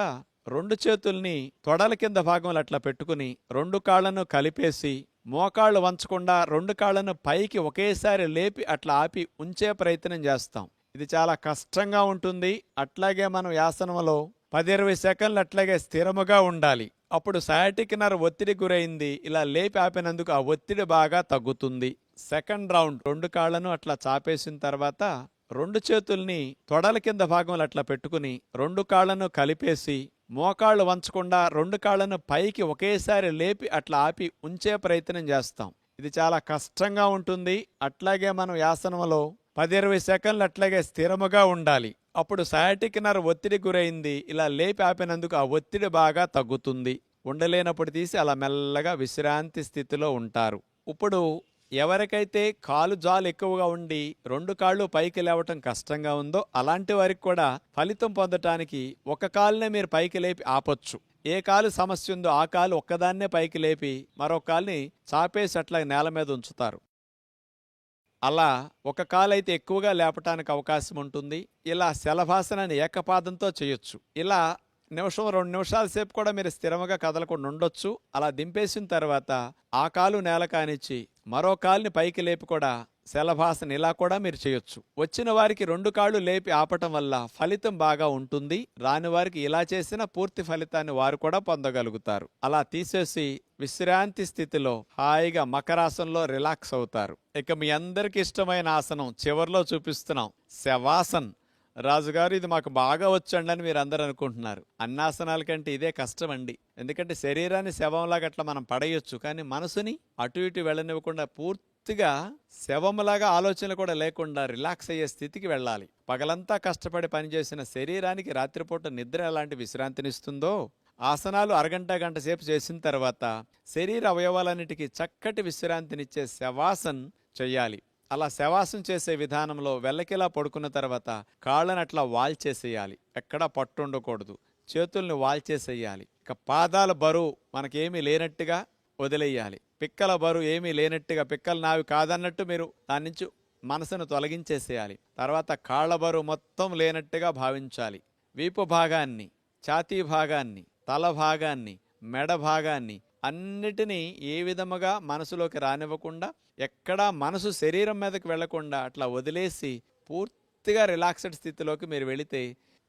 2 చేతుల్ని తొడల కింద భాగంలో అట్లా పెట్టుకుని 2 కాళ్లను కలిపేసి మోకాళ్ళు వంచకుండా 2 కాళ్లను పైకి ఒకేసారి లేపి అట్లా ఆపి ఉంచే ప్రయత్నం చేస్తాం. ఇది చాలా కష్టంగా ఉంటుంది. అట్లాగే మనం యాసనంలో 10-20 సెకండ్లు అట్లాగే స్థిరముగా ఉండాలి. అప్పుడు సయాటిక్ నర్వ్ ఒత్తిడి గురైంది. ఇలా లేపి ఆపినందుకు ఆ ఒత్తిడి బాగా తగ్గుతుంది. సెకండ్ రౌండ్ 2 కాళ్లను అట్లా చాపేసిన తర్వాత 2 చేతుల్ని తొడల కింద భాగంలో అట్లా పెట్టుకుని 2 కాళ్లను కలిపేసి మోకాళ్ళు వంచకుండా 2 కాళ్లను పైకి ఒకేసారి లేపి అట్లా ఆపి ఉంచే ప్రయత్నం చేస్తాం. ఇది చాలా కష్టంగా ఉంటుంది. అట్లాగే మనం యాసనంలో 10-20 సెకండ్లు అట్లాగే స్థిరముగా ఉండాలి. అప్పుడు సయాటిక్ నర్వ్ ఒత్తిడి గురైంది. ఇలా లేపి ఆపినందుకు ఆ ఒత్తిడి బాగా తగ్గుతుంది. ఉండలేనప్పుడు తీసి అలా మెల్లగా విశ్రాంతి స్థితిలో ఉంటారు. ఇప్పుడు ఎవరికైతే కాలు జాలు ఎక్కువగా ఉండి 2 కాళ్ళు పైకి లేవటం కష్టంగా ఉందో అలాంటి వారికి కూడా ఫలితం పొందటానికి ఒక కాలునే మీరు పైకి లేపి ఆపొచ్చు. ఏ కాలు సమస్య ఉందో ఆ కాలు ఒక్కదాన్నే పైకి లేపి మరో కాలుని చాపేసి అట్లా నేల మీద ఉంచుతారు. అలా ఒక కాలైతే ఎక్కువగా లేపటానికి అవకాశం ఉంటుంది. ఇలా శలభాసనాన్ని ఏకపాదంతో చేయొచ్చు. ఇలా 1-2 నిమిషాల సేపు కూడా మీరు స్థిరంగా కదలకుండా ఉండొచ్చు. అలా దింపేసిన తర్వాత ఆ కాలు నేల కానిచ్చి మరో కాలుని పైకి లేపి కూడా శలభాసన ఇలా కూడా మీరు చేయొచ్చు. వచ్చిన వారికి 2 కాళ్ళు లేపి ఆపటం వల్ల ఫలితం బాగా ఉంటుంది. రాని వారికి ఇలా చేసిన పూర్తి ఫలితాన్ని వారు కూడా పొందగలుగుతారు. అలా తీసేసి విశ్రాంతి స్థితిలో హాయిగా మకరాసనంలో రిలాక్స్ అవుతారు. ఇక మీ అందరికి ఇష్టమైన ఆసనం చివర్లో చూపిస్తున్నాం, శవాసన్. రాజుగారు ఇది మాకు బాగా వచ్చండి అని మీరు అందరూ అనుకుంటున్నారు. అన్నాసనాల కంటే ఇదే కష్టం అండి. ఎందుకంటే శరీరాన్ని శవంలాగా అట్లా మనం పడేయొచ్చు, కానీ మనసుని అటు ఇటు వెళ్ళనివ్వకుండా పూర్తిగా శవంలాగా ఆలోచనలు కూడా లేకుండా రిలాక్స్ అయ్యే స్థితికి వెళ్ళాలి. పగలంతా కష్టపడి పనిచేసిన శరీరానికి రాత్రిపూట నిద్ర ఎలాంటి విశ్రాంతినిస్తుందో ఆసనాలు అరగంట గంట సేపు చేసిన తర్వాత శరీర అవయవాలన్నిటికీ చక్కటి విశ్రాంతినిచ్చే శవాసన్ చెయ్యాలి. అలా శవాసం చేసే విధానంలో వెల్లకిలా పడుకున్న తర్వాత కాళ్ళని అట్లా వాల్చేసేయాలి. ఎక్కడా పట్టు ఉండకూడదు. చేతుల్ని వాల్చేసేయాలి. ఇక పాదాల బరువు మనకేమీ లేనట్టుగా వదిలేయాలి. పిక్కల బరువు ఏమీ లేనట్టుగా, పిక్కలు నావి కాదన్నట్టు మీరు దాని నుంచి మనసును తొలగించేసేయాలి. తర్వాత కాళ్ళ బరువు మొత్తం లేనట్టుగా భావించాలి. వీపు భాగాన్ని, ఛాతీ భాగాన్ని, తల భాగాన్ని, మెడ భాగాన్ని అన్నిటినీ ఏ విధముగా మనసులోకి రానివ్వకుండా, ఎక్కడా మనసు శరీరం మీదకి వెళ్లకుండా అట్లా వదిలేసి పూర్తిగా రిలాక్స్డ్ స్థితిలోకి మీరు వెళితే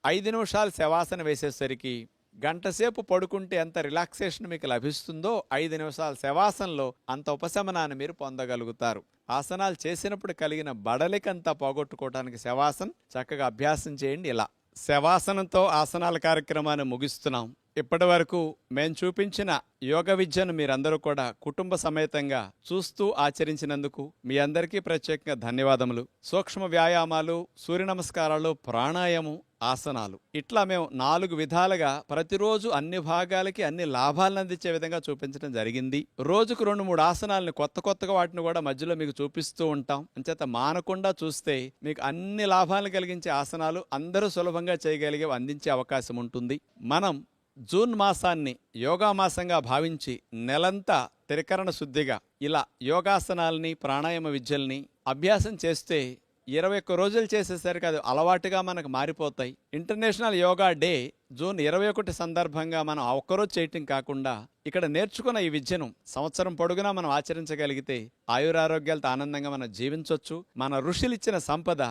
5 నిమిషాలు శవాసన వేసేసరికి గంటసేపు పడుకుంటే ఎంత రిలాక్సేషన్ మీకు లభిస్తుందో 5 నిమిషాల శవాసనలో అంత ఉపశమనాన్ని మీరు పొందగలుగుతారు. ఆసనాలు చేసినప్పుడు కలిగిన బడలికంతా పోగొట్టుకోవడానికి శవాసన చక్కగా అభ్యాసం చేయండి. ఇలా శవాసనంతో ఆసనాల కార్యక్రమాన్ని ముగిస్తున్నాం. ఇప్పటి వరకు మేము చూపించిన యోగ విద్యను మీరందరూ కూడా కుటుంబ సమేతంగా చూస్తూ ఆచరించినందుకు మీ అందరికీ ప్రత్యేకంగా ధన్యవాదములు. సూక్ష్మ వ్యాయామాలు, సూర్య నమస్కారాలు, ప్రాణాయామం, ఆసనాలు ఇట్లా మేము 4 విధాలుగా ప్రతిరోజు అన్ని భాగాలకి అన్ని లాభాలను అందించే విధంగా చూపించడం జరిగింది. రోజుకు 2-3 ఆసనాలను కొత్తగా వాటిని కూడా మధ్యలో మీకు చూపిస్తూ ఉంటాం. అంచేత మానకుండా చూస్తే మీకు అన్ని లాభాలను కలిగించే ఆసనాలు అందరూ సులభంగా చేయగలిగే అందించే అవకాశం ఉంటుంది. మనం జూన్ మాసాన్ని యోగా మాసంగా భావించి నెలంతా త్రికరణ శుద్ధిగా ఇలా యోగాసనాల్ని, ప్రాణాయామ విద్యల్ని అభ్యాసం చేస్తే 21 రోజులు చేసేసరికి అది అలవాటుగా మనకు మారిపోతాయి. ఇంటర్నేషనల్ యోగా డే జూన్ 21 సందర్భంగా మనం ఆ ఒక్కరోజు చేయటం కాకుండా ఇక్కడ నేర్చుకున్న ఈ విద్యను సంవత్సరం పొడుగునా మనం ఆచరించగలిగితే ఆయురారోగ్యాలతో ఆనందంగా మనం జీవించవచ్చు. మన ఋషులిచ్చిన సంపద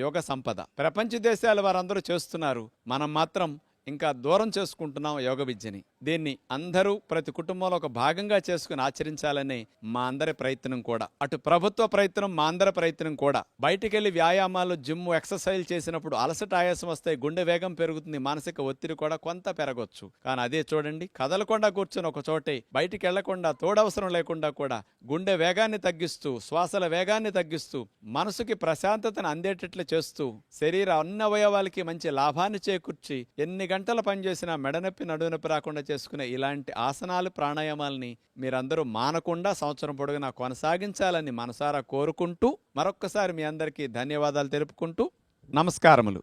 యోగ సంపద. ప్రపంచ దేశాల వారందరూ చేస్తున్నారు, మనం మాత్రం ఇంకా దూరం చేసుకుంటున్నాం యోగ విద్యని. దీన్ని అందరూ ప్రతి కుటుంబంలో ఒక భాగంగా చేసుకుని ఆచరించాలని మా అందరి ప్రయత్నం కూడా. అటు ప్రభుత్వ ప్రయత్నం, మా అందరి ప్రయత్నం కూడా. బయటికెళ్ళి వ్యాయామాలు, జిమ్, ఎక్సర్సైజ్ చేసినప్పుడు అలసట, ఆయాసం వస్తాయి, గుండె వేగం పెరుగుతుంది, మానసిక ఒత్తిడి కూడా కొంత పెరగొచ్చు. కానీ అదే చూడండి, కదలకుండా కూర్చొని ఒక చోటే బయటికి వెళ్లకుండా, తోడవసరం లేకుండా కూడా గుండె వేగాన్ని తగ్గిస్తూ, శ్వాసల వేగాన్ని తగ్గిస్తూ, మనసుకి ప్రశాంతతను అందేటట్లు చేస్తూ, శరీర అన్ని అవయవాలకి మంచి లాభాన్ని చేకూర్చి ఎన్ని గంటలు పనిచేసినా మెడనొప్పి, నడునొప్పి రాకుండా చేసుకునే ఇలాంటి ఆసనాలు, ప్రాణాయామాలని మీరందరూ మానకుండా సంవత్సరం పొడుగునా కొనసాగించాలని మనసారా కోరుకుంటూ మరొక్కసారి మీ అందరికీ ధన్యవాదాలు తెలుపుకుంటూ నమస్కారములు.